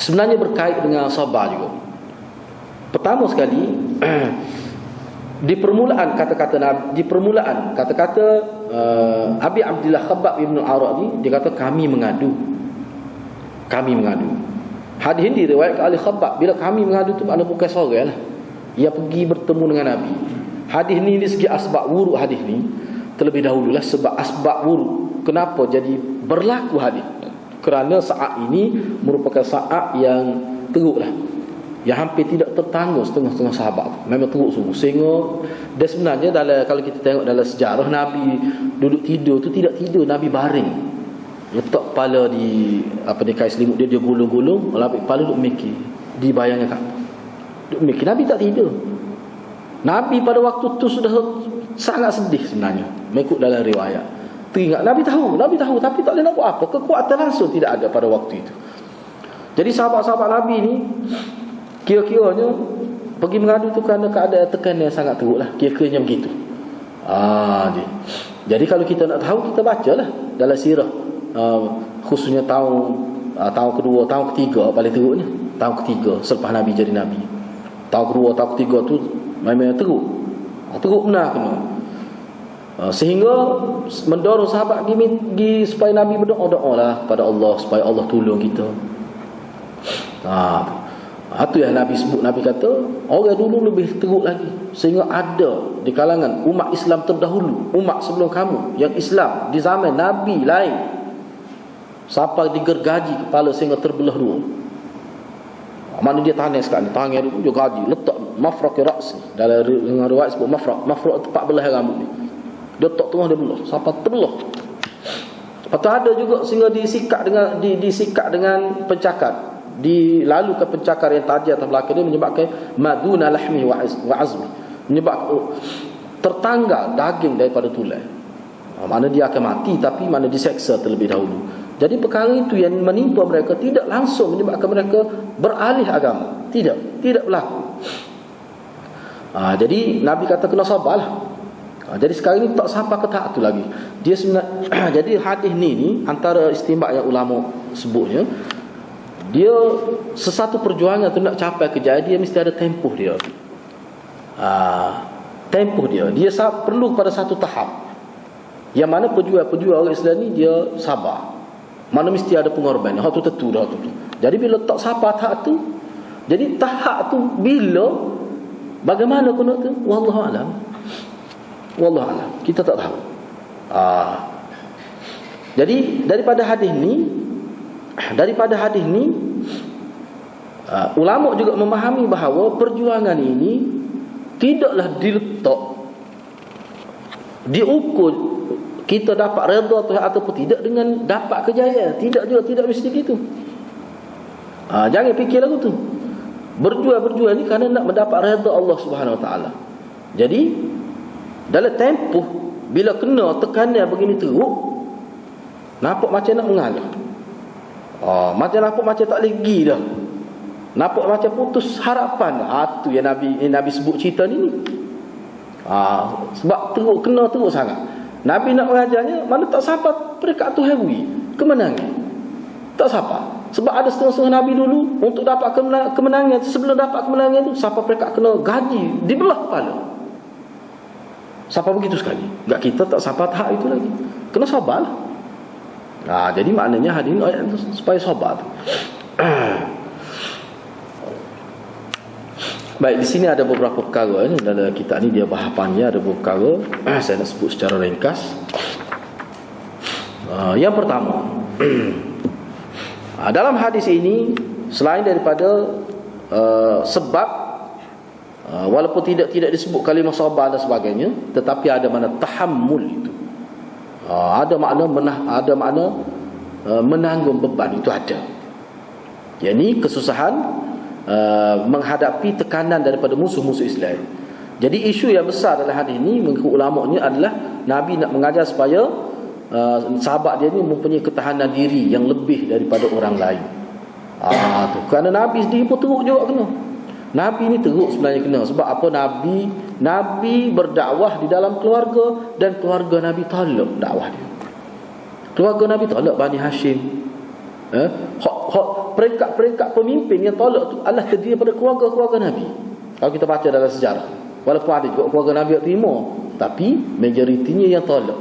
sebenarnya berkait dengan sabar juga. Pertama sekali di permulaan kata-kata Abi Abdullah Khabbab ibn Arab ni, dia kata kami mengadu. Hadis ini diriwayatkan oleh Khabbab. Bila kami mengadu tu makna bukan seorang lah, ia pergi bertemu dengan Nabi. Hadis ni dari segi asbab wurud hadis ni terlebih dahululah. Sebab asbab wurud kenapa jadi berlaku hadis, kerana saat ini merupakan saat yang teruk lah, yang hampir tidak tertanggung setengah-setengah sahabat. Memang teruk sungguh. Sehingga dan sebenarnya kalau kita tengok dalam sejarah, Nabi duduk tidur tu tidak tidur, Nabi baring. Letak kepala di kain selimut dia gulung-gulung, lapik kepala duduk mikir. Dibayangkan duduk mikir. Nabi tak tidur. Nabi pada waktu tu sudah sangat sedih sebenarnya, mengikut dalam riwayat. Teringat Nabi tahu tapi tak boleh nak buat apa. Kekuatan langsung tidak ada pada waktu itu. Jadi sahabat-sahabat Nabi ni kira-kiranya pergi mengadu tu kerana keadaan tekanan yang sangat teruk lah. Kira-kiranya begitu. Jadi kalau kita nak tahu, kita bacalah dalam sirah, khususnya tahun kedua, tahun ketiga paling teruknya. Tahun ketiga selepas Nabi jadi Nabi. Tahun kedua, tahun ketiga tu memang teruk. Teruk benar kena. Sehingga mendorong sahabat pergi supaya Nabi berdoa lah pada Allah supaya Allah tolong kita. Itu yang Nabi sebut. Nabi kata orang dulu lebih teruk lagi, sehingga ada di kalangan umat Islam terdahulu, umat sebelum kamu yang Islam di zaman Nabi lain, sampai digergaji kepala sehingga terbelah dua. Mana dia tangan sekarang, tangan dia gaji, letak mafraq ra's. Dalam riwayat sebut mafraq tempat belah rambut ni. Dia letak tengah, dia belah sampai terbelah. Lepas ada juga sehingga disikat dengan pencakar. Dilalukan pencakar yang tajam atas belakang dia, menyebabkan maduna lahmi wa azmi, menyebabkan tertanggal daging daripada tulang. Mana dia akan mati, tapi mana diseksa terlebih dahulu. Jadi perkara itu yang menimpa mereka tidak langsung menyebabkan mereka beralih agama. Tidak berlaku. Jadi Nabi kata kena sabarlah. Jadi sekarang ini tak sampai ke tahap tu lagi. Dia sebenarnya jadi hadis ni antara istinbat yang ulama sebutnya, dia sesuatu perjuangan tu nak capai kejayaan, dia mesti ada tempoh dia. Tempoh dia perlu pada satu tahap, yang mana pejuang orang Islam ni dia sabar. Mana mesti ada pengorbanan. Hak tu tentu dah tu. Jadi bila tak sabar tahap tu, jadi tahap tu bila bagaimana kena tu, wallahu alam. Kita tak tahu. Jadi daripada hadis ni daripada hadis ni, ulama juga memahami bahawa perjuangan ini tidaklah diletak diukur kita dapat redha Tuhan ataupun tidak dengan dapat kejayaan. Tidak juga, tidak mesti gitu. Jangan fikir lagu tu. Berjuang ni kerana nak mendapat redha Allah Subhanahu Wa Taala. Jadi dalam tempoh bila kena tekanan begini teruk, nampak macam nak mengalah. Macam tak lagi dah. Nampak macam putus harapan. Tu yang Nabi sebut cerita ni. Sebab kena teruk sangat. Nabi nak mengajarnya, mana tak sampai peringkat tu heavy kemenangan. Tak sampai. Sebab ada setengah-setengah Nabi dulu untuk dapat kemenangan, sebelum dapat kemenangan tu sampai peringkat kena gaji dibelah kepala. Sampai begitu sekali. Enggak, kita tak sampai tahap itu lagi. Kena sabarlah. Jadi maknanya hadirin ayat itu supaya sabar tu. Baik, di sini ada beberapa perkara ni dalam kitab ni, dia bahasannya ada beberapa perkara. Saya nak sebut secara ringkas. Yang pertama, dalam hadis ini selain daripada sebab, walaupun tidak disebut kalimah sabar dan sebagainya, tetapi ada makna tahammul itu. Ada makna menanggung beban itu ada. Yakni kesusahan menghadapi tekanan daripada musuh-musuh Islam. Jadi isu yang besar dalam hadis ini mengikut ulama'nya adalah Nabi nak mengajar supaya sahabat dia ni mempunyai ketahanan diri yang lebih daripada orang lain. Tu kerana Nabi sendiri pun teruk juga kena. Nabi ni teruk sebenarnya kena. Sebab apa? Nabi berdakwah di dalam keluarga, dan keluarga Nabi tolak dakwah dia. Keluarga Nabi tolak Bani Hashim. Peringkat-peringkat pemimpin yang tolak tu adalah terdiri daripada keluarga-keluarga Nabi. Kalau kita baca dalam sejarah, walaupun ada juga keluarga Nabi yang terima, tapi majoritinya yang tolak.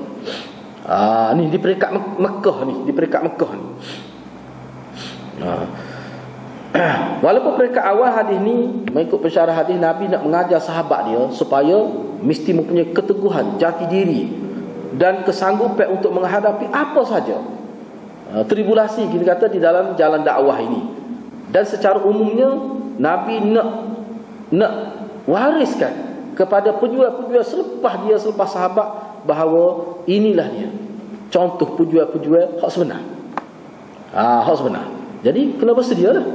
Ni di peringkat Mekah ni, walaupun peringkat awal hadis ni mengikut pensyarah hadis, Nabi nak mengajar sahabat dia supaya mesti mempunyai keteguhan, jati diri dan kesanggupan untuk menghadapi apa saja tribulasi, kita kata, di dalam jalan dakwah ini. Dan secara umumnya Nabi nak wariskan kepada pejuang-pejuang selepas sahabat bahawa inilah dia contoh pejuang-pejuang hak sebenar. Hak sebenar. Jadi kena bersedialah.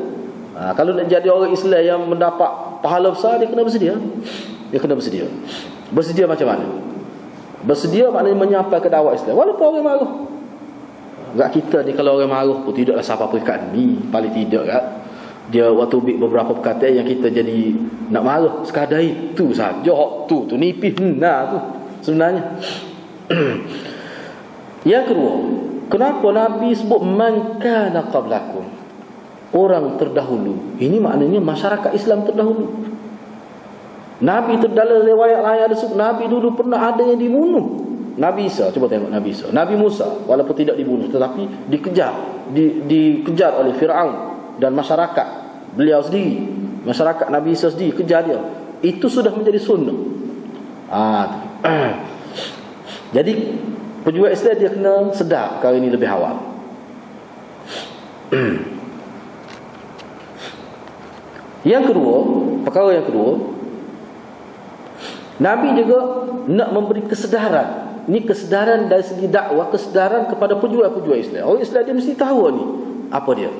Kalau nak jadi orang Islam yang mendapat pahala besar, dia kena bersedia. Bersedia macam mana? Bersedia maknanya menyampaikan dakwah Islam walaupun orang marah. Enggak, kita ni kalau orang marah pun tidaklah sampai perkataan ni, paling tidak kan. Dia waktu beberapa perkataan yang kita jadi nak marah sekadar itu saja, hak tu nipis tu sebenarnya. Yang kedua, kenapa Nabi sebut man kana qablakum, orang terdahulu? Ini maknanya masyarakat Islam terdahulu. Nabi dalam riwayat lain ada sebut Nabi dulu pernah ada yang dibunuh. Nabi Isa, cuba tengok Nabi Isa. Nabi Musa walaupun tidak dibunuh tetapi dikejar oleh Firaun dan masyarakat beliau sendiri, masyarakat Nabi Isa sendiri kejar dia. Itu sudah menjadi sunnah. Jadi pejuang Islam dia kena sedar perkara ini lebih awal. Perkara yang kedua, Nabi juga nak memberi kesedaran. Ini kesedaran dari segi dakwah, kesedaran kepada pejuang-pejuang Islam. Orang Islam dia mesti tahu ni. Apa dia?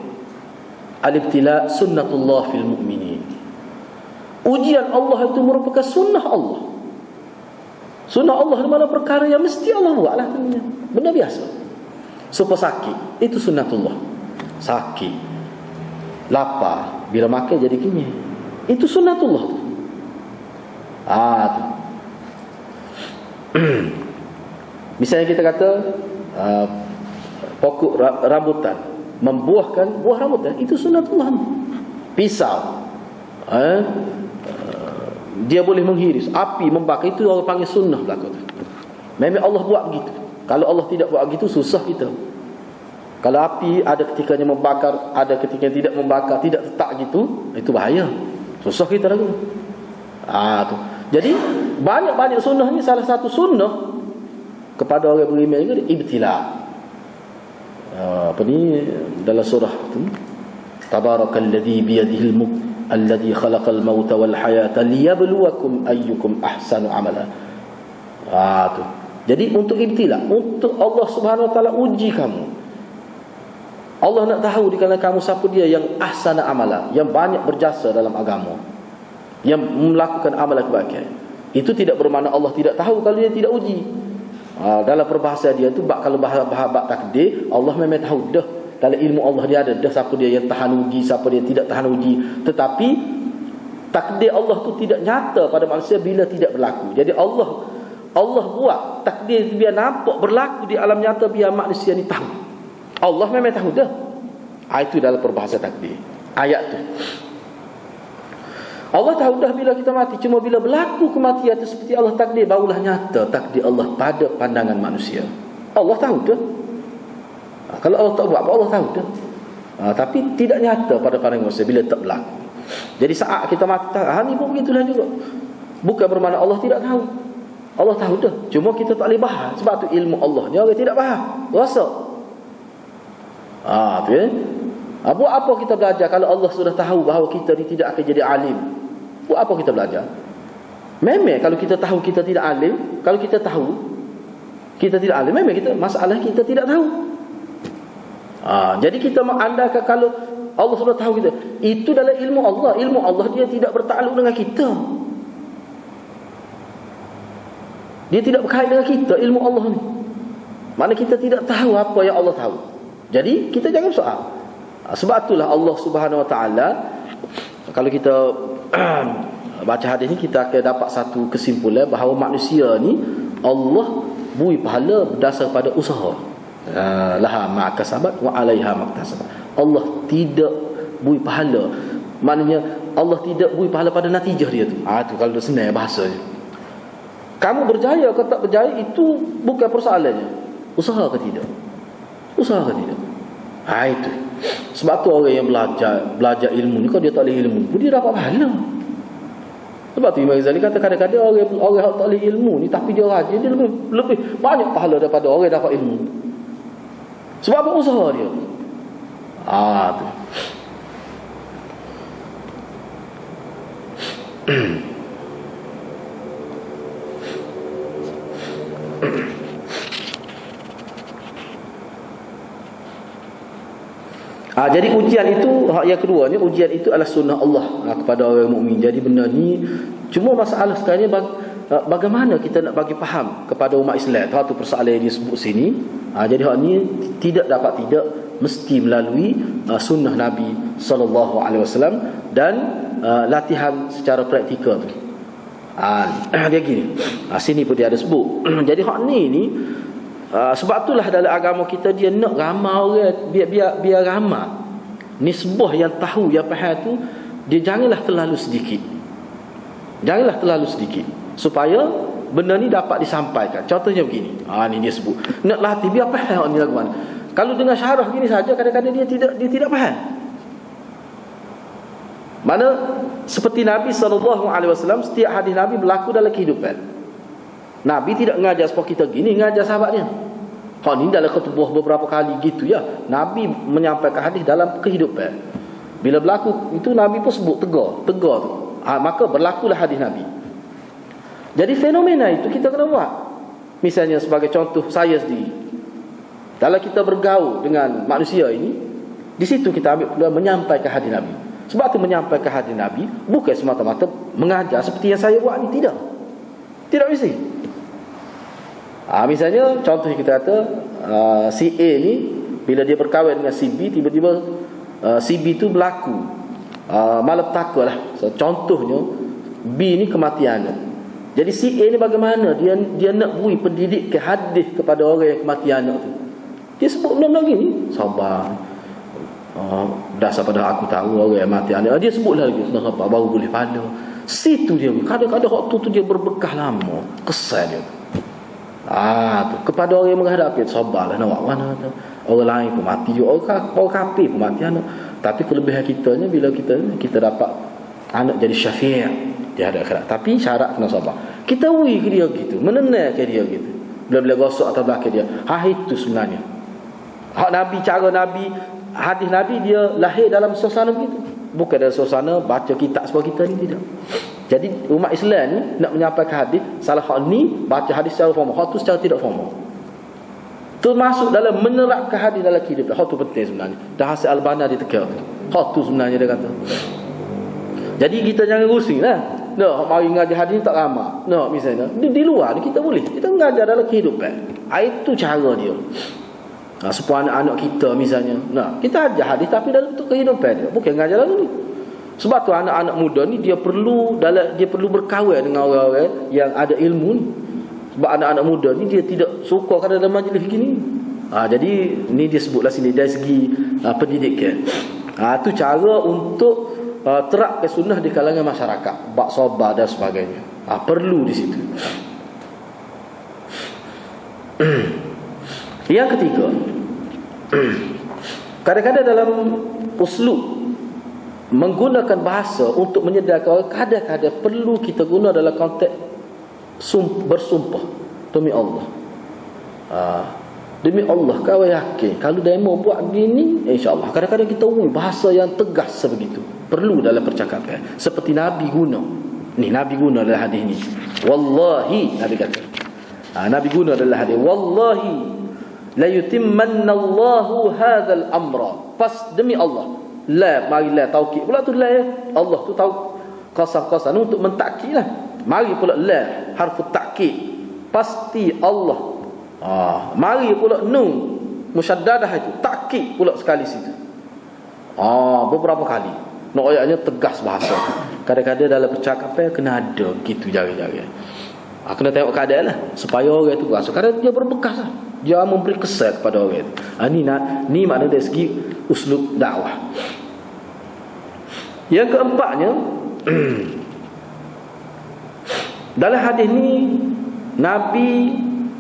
Al-ibtila sunnatullah fil mu'minin. Ujian Allah itu merupakan sunnah Allah. Sunnah Allah mana perkara yang mesti Allah buat lah. Benda biasa. Supaya sakit, itu sunnatullah. Sakit, lapar, bila makan jadi kenyang, itu sunnatullah tu. Misalnya kita kata pokok rambutan membuahkan buah rambutan, itu sunnatullah. Pisau dia boleh menghiris, api membakar, itu orang panggil sunnah berlaku. Memang Allah buat begitu. Kalau Allah tidak buat begitu, susah kita. Kalau api ada ketikanya membakar, ada ketikanya tidak membakar, tidak tetap gitu, itu bahaya. Susah kita lagi. Tu. Jadi banyak-banyak sunnah ni, salah satu sunnah kepada orang beriman juga ibtila. apa ni dalam surah tu, tabarakalladzi biyadihil mulk alladzi khalaqal mauta wal hayata liyabluwakum ayyukum ahsanu amala. Tu. Jadi untuk ibtila, untuk Allah Subhanahu wa taala uji kamu. Allah nak tahu di kalangan kamu siapa dia yang ahsana amala, yang banyak berjasa dalam agama, yang melakukan amalan kebaikan. Itu tidak bermakna Allah tidak tahu kalau dia tidak uji. Dalam perbahasan dia tu kalau bahasa takdir, Allah memang tahu dah. Dalam ilmu Allah dia ada dah siapa dia yang tahan uji, siapa dia tidak tahan uji. Tetapi takdir Allah tu tidak nyata pada manusia bila tidak berlaku. Jadi Allah buat takdir biar nampak berlaku di alam nyata, biar manusia ni tahu. Allah memang tahu dah. Itu dalam perbahasan takdir. Ayat tu. Allah tahu dah bila kita mati. Cuma bila berlaku kematian itu seperti Allah takdir, barulah nyata takdir Allah pada pandangan manusia. Allah tahu dah. Kalau Allah tak buat apa, Allah tahu dah. Tapi tidak nyata pada pandangan manusia bila tak berlaku. Jadi saat kita mati, ni pun begitulah juga. Bukan bermakna Allah tidak tahu. Allah tahu dah. Cuma kita tak boleh bahas. Sebab tu ilmu Allah ni orang tidak faham. Rasa. Tu ya. Buat apa kita belajar kalau Allah sudah tahu bahawa kita ni tidak akan jadi alim? Buat apa kita belajar? Memang kalau kita tahu kita tidak alim, kalau kita tahu kita tidak alim, memang kita masalah kita tidak tahu. Jadi kita mengandalkan kalau Allah sudah tahu kita, itu dalam ilmu Allah. Ilmu Allah dia tidak bertakluk dengan kita. Dia tidak berkait dengan kita, ilmu Allah ni. Mana kita tidak tahu apa yang Allah tahu. Jadi kita jangan soal. Sebab itulah Allah Subhanahu Wa Taala, kalau kita baca hadis ni, kita akan dapat satu kesimpulan bahawa manusia ni Allah beri pahala berdasar pada usaha. Laha ma kasabat wa 'alaiha maktasabat. Allah tidak beri pahala. Maknanya Allah tidak beri pahala pada natijah dia tu. Tu kalau senang bahasanya. Kamu berjaya atau tak berjaya itu bukan persoalannya. Usaha ke tidak? Usaha ke tidak? Itu. Sebab tu orang yang belajar ilmu ni, kalau dia tak boleh ilmu, dia dapat pahala. Sebab tu Imam Ghazali kata kadang-kadang orang yang tak boleh ilmu ni tapi dia rajin, dia lebih banyak pahala daripada orang yang dapat ilmu. Sebab apa? Usaha dia. Tu. Jadi ujian itu, yang kedua ni, ujian itu adalah sunnah Allah kepada orang mukmin. Jadi benda ni cuma masalah sekarang ni bagaimana kita nak bagi faham kepada umat Islam. Tu persoalan yang disebut sini. Jadi hak ni tidak mesti melalui sunnah Nabi sallallahu alaihi wasallam dan latihan secara praktikal tu. Dia gini. Sini pun dia ada sebut. Jadi hak ni sebab itulah dalam agama kita dia nak ramai orang, biar ramai. Nisbah yang tahu, yang faham tu, dia janganlah terlalu sedikit. Janganlah terlalu sedikit supaya benda ni dapat disampaikan. Contohnya begini. Ni dia sebut. Nak latih biar faham ni lagu mana. Kalau dengan syarah gini saja kadang-kadang dia tidak faham. Mana seperti Nabi SAW, setiap hadis Nabi berlaku dalam kehidupan. Nabi tidak mengajar supaya kita gini, mengajar sahabat dia. Ni dalam khutbah beberapa kali gitu ya. Nabi menyampaikan hadis dalam kehidupan. Bila berlaku itu Nabi pun sebut tegar tu. Maka berlakulah hadis Nabi. Jadi fenomena itu kita kena buat. Misalnya sebagai contoh saya sendiri. Dalam kita bergaul dengan manusia ini, di situ kita ambil peluang menyampaikan hadis Nabi. Sebab tu menyampaikan hadis Nabi bukan semata-mata mengajar seperti yang saya buat ni, tidak. Tidak mesti. Misalnya contoh kita kata si A ni bila dia berkahwin dengan si B, tiba-tiba si B tu berlaku malapetaka lah. Contohnya B ni kematian. Jadi si A ni bagaimana dia nak beri pendidikan hadis kepada orang yang kematian tu. Dia sebut benda gini, sabar. Dasar pada aku tahu orang yang mati anak. Dia sebutlah lagi sabar baru boleh pada. Situ dia kadang-kadang waktu tu dia berbekah lama, kesal dia. Tu kepada orang yang menghadapi, sabarlah nak buat mana tu. Orang lain pun mati juga, orang kafir pun mati anak. Tapi kelebihan kitanya bila kita dapat anak jadi syafi' di hadapan akhirat. Tapi syarat kena sabar. Kita wui ke dia gitu, menenangkan dia gitu. Bila-bila gosok atas belakang dia. Itu sebenarnya. Hak Nabi, cara Nabi, hadis Nabi dia lahir dalam suasana begitu. Bukan dalam suasana baca kitab sebab kita ni, tidak. Jadi umat Islam ni nak menyampaikan hadis, salah hak ni baca hadis secara formal, hak tu secara tidak formal. Termasuk dalam menerapkan hadis dalam kehidupan. Hak tu penting sebenarnya. Dan Hasan Al-Banna dia tekan. Hak tu sebenarnya dia kata. Jadi kita jangan rusing lah. Nak mari ngaji hadis tak ramah. Nak misalnya di luar ni kita boleh. Kita mengajar dalam kehidupan. Itu cara dia. Supaya anak-anak kita misalnya, kita ajar hadis tapi dalam bentuk kehidupan dia. Bukan mengajar lalu ni. Sebab tu anak-anak muda ni dia perlu berkawan dengan orang-orang yang ada ilmu ni. Sebab anak-anak muda ni dia tidak suka kalau dalam majlis gini. Jadi ni dia sebutlah sini dari segi pendidikan. Tu cara untuk terapkan sunnah di kalangan masyarakat, bak sabar dan sebagainya. Perlu di situ. Yang ketiga, kadang-kadang dalam uslub menggunakan bahasa untuk menyediakan, kadang-kadang perlu kita guna dalam konteks bersumpah demi Allah. Demi Allah kau yakin kalau demo buat begini, insya-Allah. Kadang-kadang kita bahasa yang tegas sebegitu perlu dalam percakapan, seperti Nabi guna. Ni Nabi guna dalam hadis ni. Wallahi, Nabi kata. Nabi guna dalam hadis, wallahi la yutimmanna Allahu hadzal amra. Pas demi Allah. La, mari la taukid. Pula tu la, Allah tu tahu qasam-qasam untuk mentakkid lah. Mari pula la, harfu takkid. Pasti Allah. Mari pula nun musyaddadah itu, takkid pula sekali situ. Beberapa kali. Nak ayatnya tegas bahasa. Kadang-kadang dalam percakapan kena ada gitu jari-jari. Kena tengok keadaan lah supaya orang itu berasa. Kadang dia berbekas lah. Dia memberi kesan kepada orang itu. Ni makna dari segi uslub dakwah. Yang keempatnya, dalam hadis ni Nabi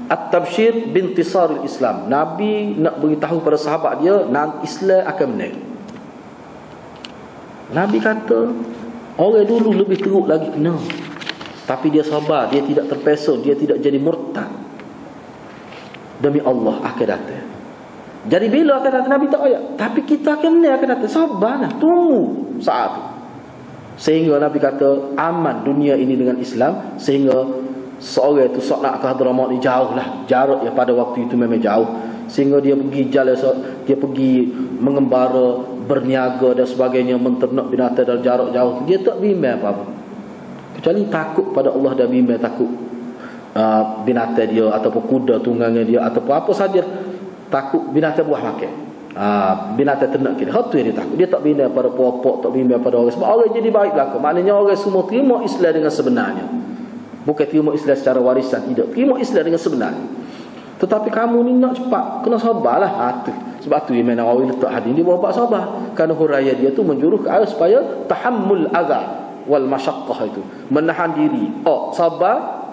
at-tabsyir bintisaril Islam. Nabi nak beritahu pada sahabat dia Islam akan menang. Nabi kata orang dulu lebih teruk lagi kena, tapi dia sabar, dia tidak terpesong, dia tidak jadi murtad. Demi Allah akan datang. Jadi bila akan datang Nabi tak ayat, tapi kita akan datang. Sabarlah, tunggu saat itu. Sehingga Nabi kata aman dunia ini dengan Islam, sehingga seorang itu sok nak ke Hadramaut ni jauh lah, jarak ya pada waktu itu memang jauh, sehingga dia pergi jalan, dia pergi mengembara, berniaga dan sebagainya, menternak binatang dalam jarak jauh. Dia tak bimbang apa-apa, kecuali takut pada Allah dan bimbang takut binatang dia ataupun kuda tunggangan dia ataupun apa saja, takut binatang buah makan, binatang ternak kita. Hal tu yang dia takut. Dia tak bimbang pada pokok, tak bimbang pada orang. Sebab orang jadi baik belaka. Maknanya orang semua terima Islam dengan sebenarnya. Bukan terima Islam secara warisan, tidak. Terima Islam dengan sebenarnya. Tetapi kamu ni nak cepat, kena sabarlah. Sebab tu yang mana orang letak hadis dia buat sabar. Kerana huraian dia tu menjurus ke arah supaya tahammul adha wal masyaqqah, itu menahan diri, sabar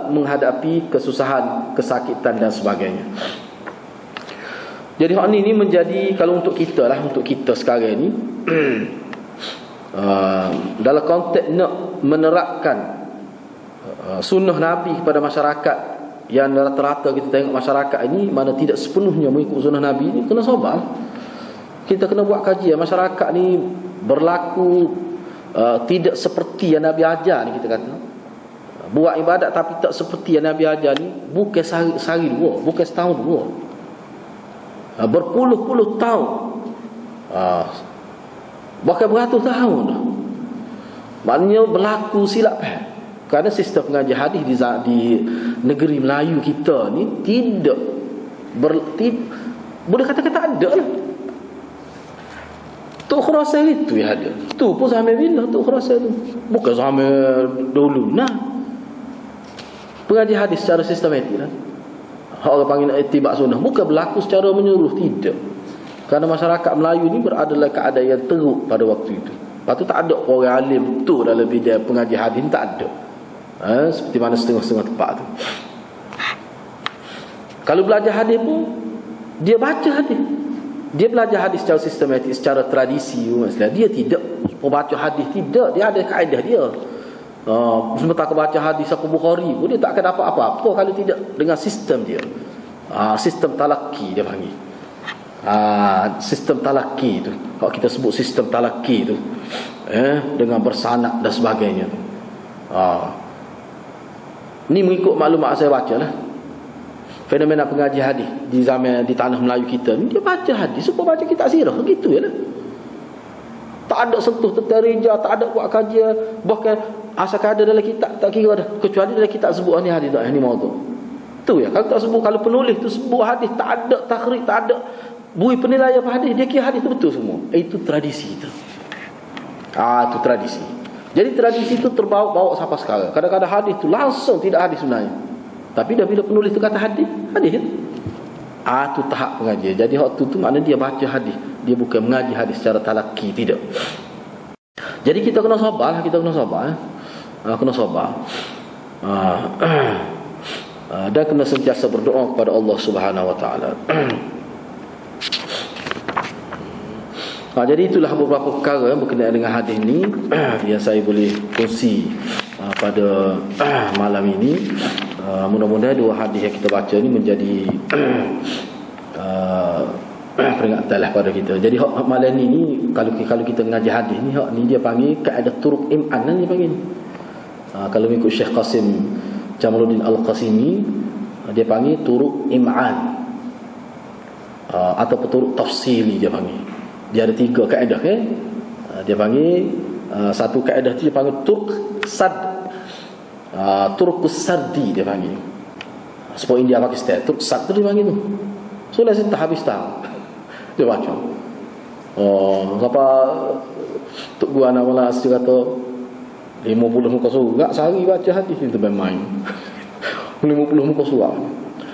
menghadapi kesusahan, kesakitan dan sebagainya. Jadi hal ini menjadi, kalau untuk kita lah, untuk kita sekarang ni dalam konteks nak menerapkan sunnah Nabi kepada masyarakat, yang rata-rata kita tengok masyarakat ini mana tidak sepenuhnya mengikut sunnah Nabi ni, kena sabar. Kita kena buat kajian. Masyarakat ni berlaku tidak seperti yang Nabi ajar ni, kita kata. Buat ibadat tapi tak seperti yang Nabi ajar ni, bukan sehari dua, bukan setahun dua, berpuluh-puluh tahun, bahkan beratus tahun dah. Maknanya berlaku silap faham. Kerana sistem pengajian hadis di negeri Melayu kita ni tidak boleh kata-kata ada lah. Tok Khurasan itu yang ada. Tu pun sampai bila Tok Khurasan tu, bukan sampai dulu. Pengajian hadis secara sistematik lah. Orang panggil ittiba' sunnah, bukan berlaku secara menyeluruh, tidak. Kerana masyarakat Melayu ni berada dalam keadaan yang teruk pada waktu itu. Lepas tu tak ada orang alim tu dalam bidang pengajian hadis, tak ada. Seperti mana setengah-setengah tempat tu. Kalau belajar hadis pun, dia baca hadis, dia belajar hadis secara sistematik, secara tradisi. Dia tidak membaca hadis, tidak. Dia ada kaedah dia. Sementara baca hadis Sahih Bukhari pun dia tak akan dapat apa-apa kalau tidak dengan sistem dia. Sistem talaki dia panggil. Sistem talaki tu, kalau kita sebut sistem talaki tu, dengan bersanad dan sebagainya. Ni mengikut maklumat saya baca lah. Fenomena pengaji hadis di zaman di tanah Melayu kita ni, dia baca hadis supaya baca kitab sirah, gitu je lah. Tak ada sentuh tertarija, tak ada buat kajian, bahkan asal ada dalam kitab tak kira dah, kecuali dalam kitab sebut ni hadis tak, ni maudhu. Tu ya, kalau tak sebut, kalau penulis tu sebut hadis, tak ada takhrij, tak ada bui penilaian hadis, dia kira hadis tu betul semua. Itu tradisi tu. Itu tradisi. Jadi tradisi tu terbawa sampai sekarang. Kadang-kadang hadis tu langsung tidak hadis sebenarnya, tapi dah bila penulis tu kata hadis, hadis. Tu tahap pengajian. Jadi waktu tu maknanya dia baca hadis, dia bukan mengaji hadis secara talaki, tidak. Jadi kita kena sabar, kena sabar. Dan kena sentiasa berdoa kepada Allah Subhanahu Wa Taala. Jadi itulah beberapa perkara berkenaan dengan hadis ni yang saya boleh kongsi pada malam ini. Mudah-mudahan dua hadis yang kita baca ni menjadi peringatan lah pada kita. Jadi hak malam ni kalau kita mengaji hadis ni, hak ni dia panggil kaedah turuk im'an ni panggil. Kalau mengikut Syekh Qasim Jamaluddin Al-Qasimi, dia panggil turuk im'an, atau turuk tafsili dia panggil. Dia ada 3 kaedah kan. Dia panggil satu kaedah tu dia panggil turuk sad, turkus sardi dia panggil. Sebab India Pakistan turuk sad tu dia panggil tu. So lazim tak habis tahu dia baca. Siapa Tok Gua nama lah asli kata 50 muka surat sehari baca hadis ni tu main 50 muka surat.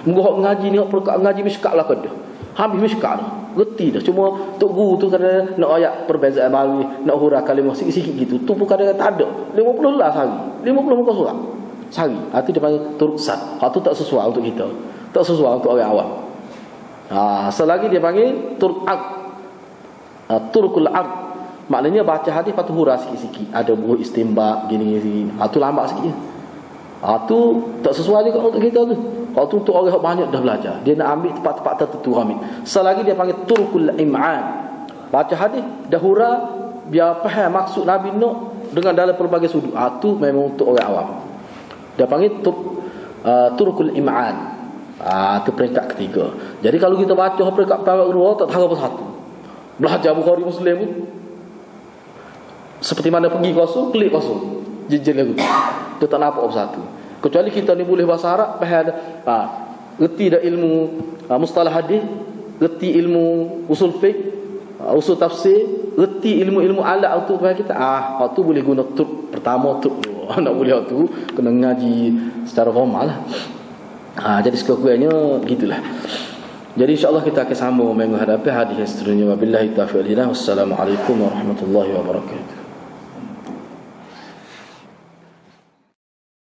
Muka hak ngaji ni, hak perkara ngaji miskat lah kada. Habis miskat dah. Reti dah. Cuma Tok Guru tu kadang nak ayat perbezaan baru, nak hurah kalimah sikit-sikit gitu. Tu pun kadang tak ada. 50 lah sehari. 50 muka surat sehari. Itu dia panggil turuk sad. Hak tu tak sesuai untuk kita. Tak sesuai untuk orang awam. Selagi dia panggil turuk ard. Turukul ard. Maknanya baca hadis patut hurah sikit-sikit. Ada buah istimbak gini-gini. Tu lambat sikit. Tu tak sesuai juga untuk kita tu. Kalau tu untuk orang yang banyak dah belajar, dia nak ambil tempat-tempat tertentu ambil. Selagi dia panggil turukul im'an, baca hadis dah hurah, biar faham maksud Nabi nak dengan dalam pelbagai sudut. Tu memang untuk orang awam. Dia panggil turukul im'an. Itu peringkat ketiga. Jadi kalau kita baca peringkat pertama kedua, tak tahu apa satu. Belajar Bukhari Muslim pun seperti mana pergi kosong, klik kosong, jejel lagu. Dia tak nampak apa satu. Kecuali kita ni boleh bahasa Arab, faham reti dah ilmu mustalah hadis, reti ilmu usul fiqh, usul tafsir, reti ilmu-ilmu alat untuk kita. Waktu boleh guna turuk pertama, turuk dua. Nak boleh waktu kena ngaji secara formal lah. Jadi sekurang-kurangnya gitulah. Jadi insya-Allah kita akan sambung minggu hadapi hadis yang seterusnya. Wabillahi taufiq wal hidayah. Wassalamualaikum warahmatullahi wabarakatuh.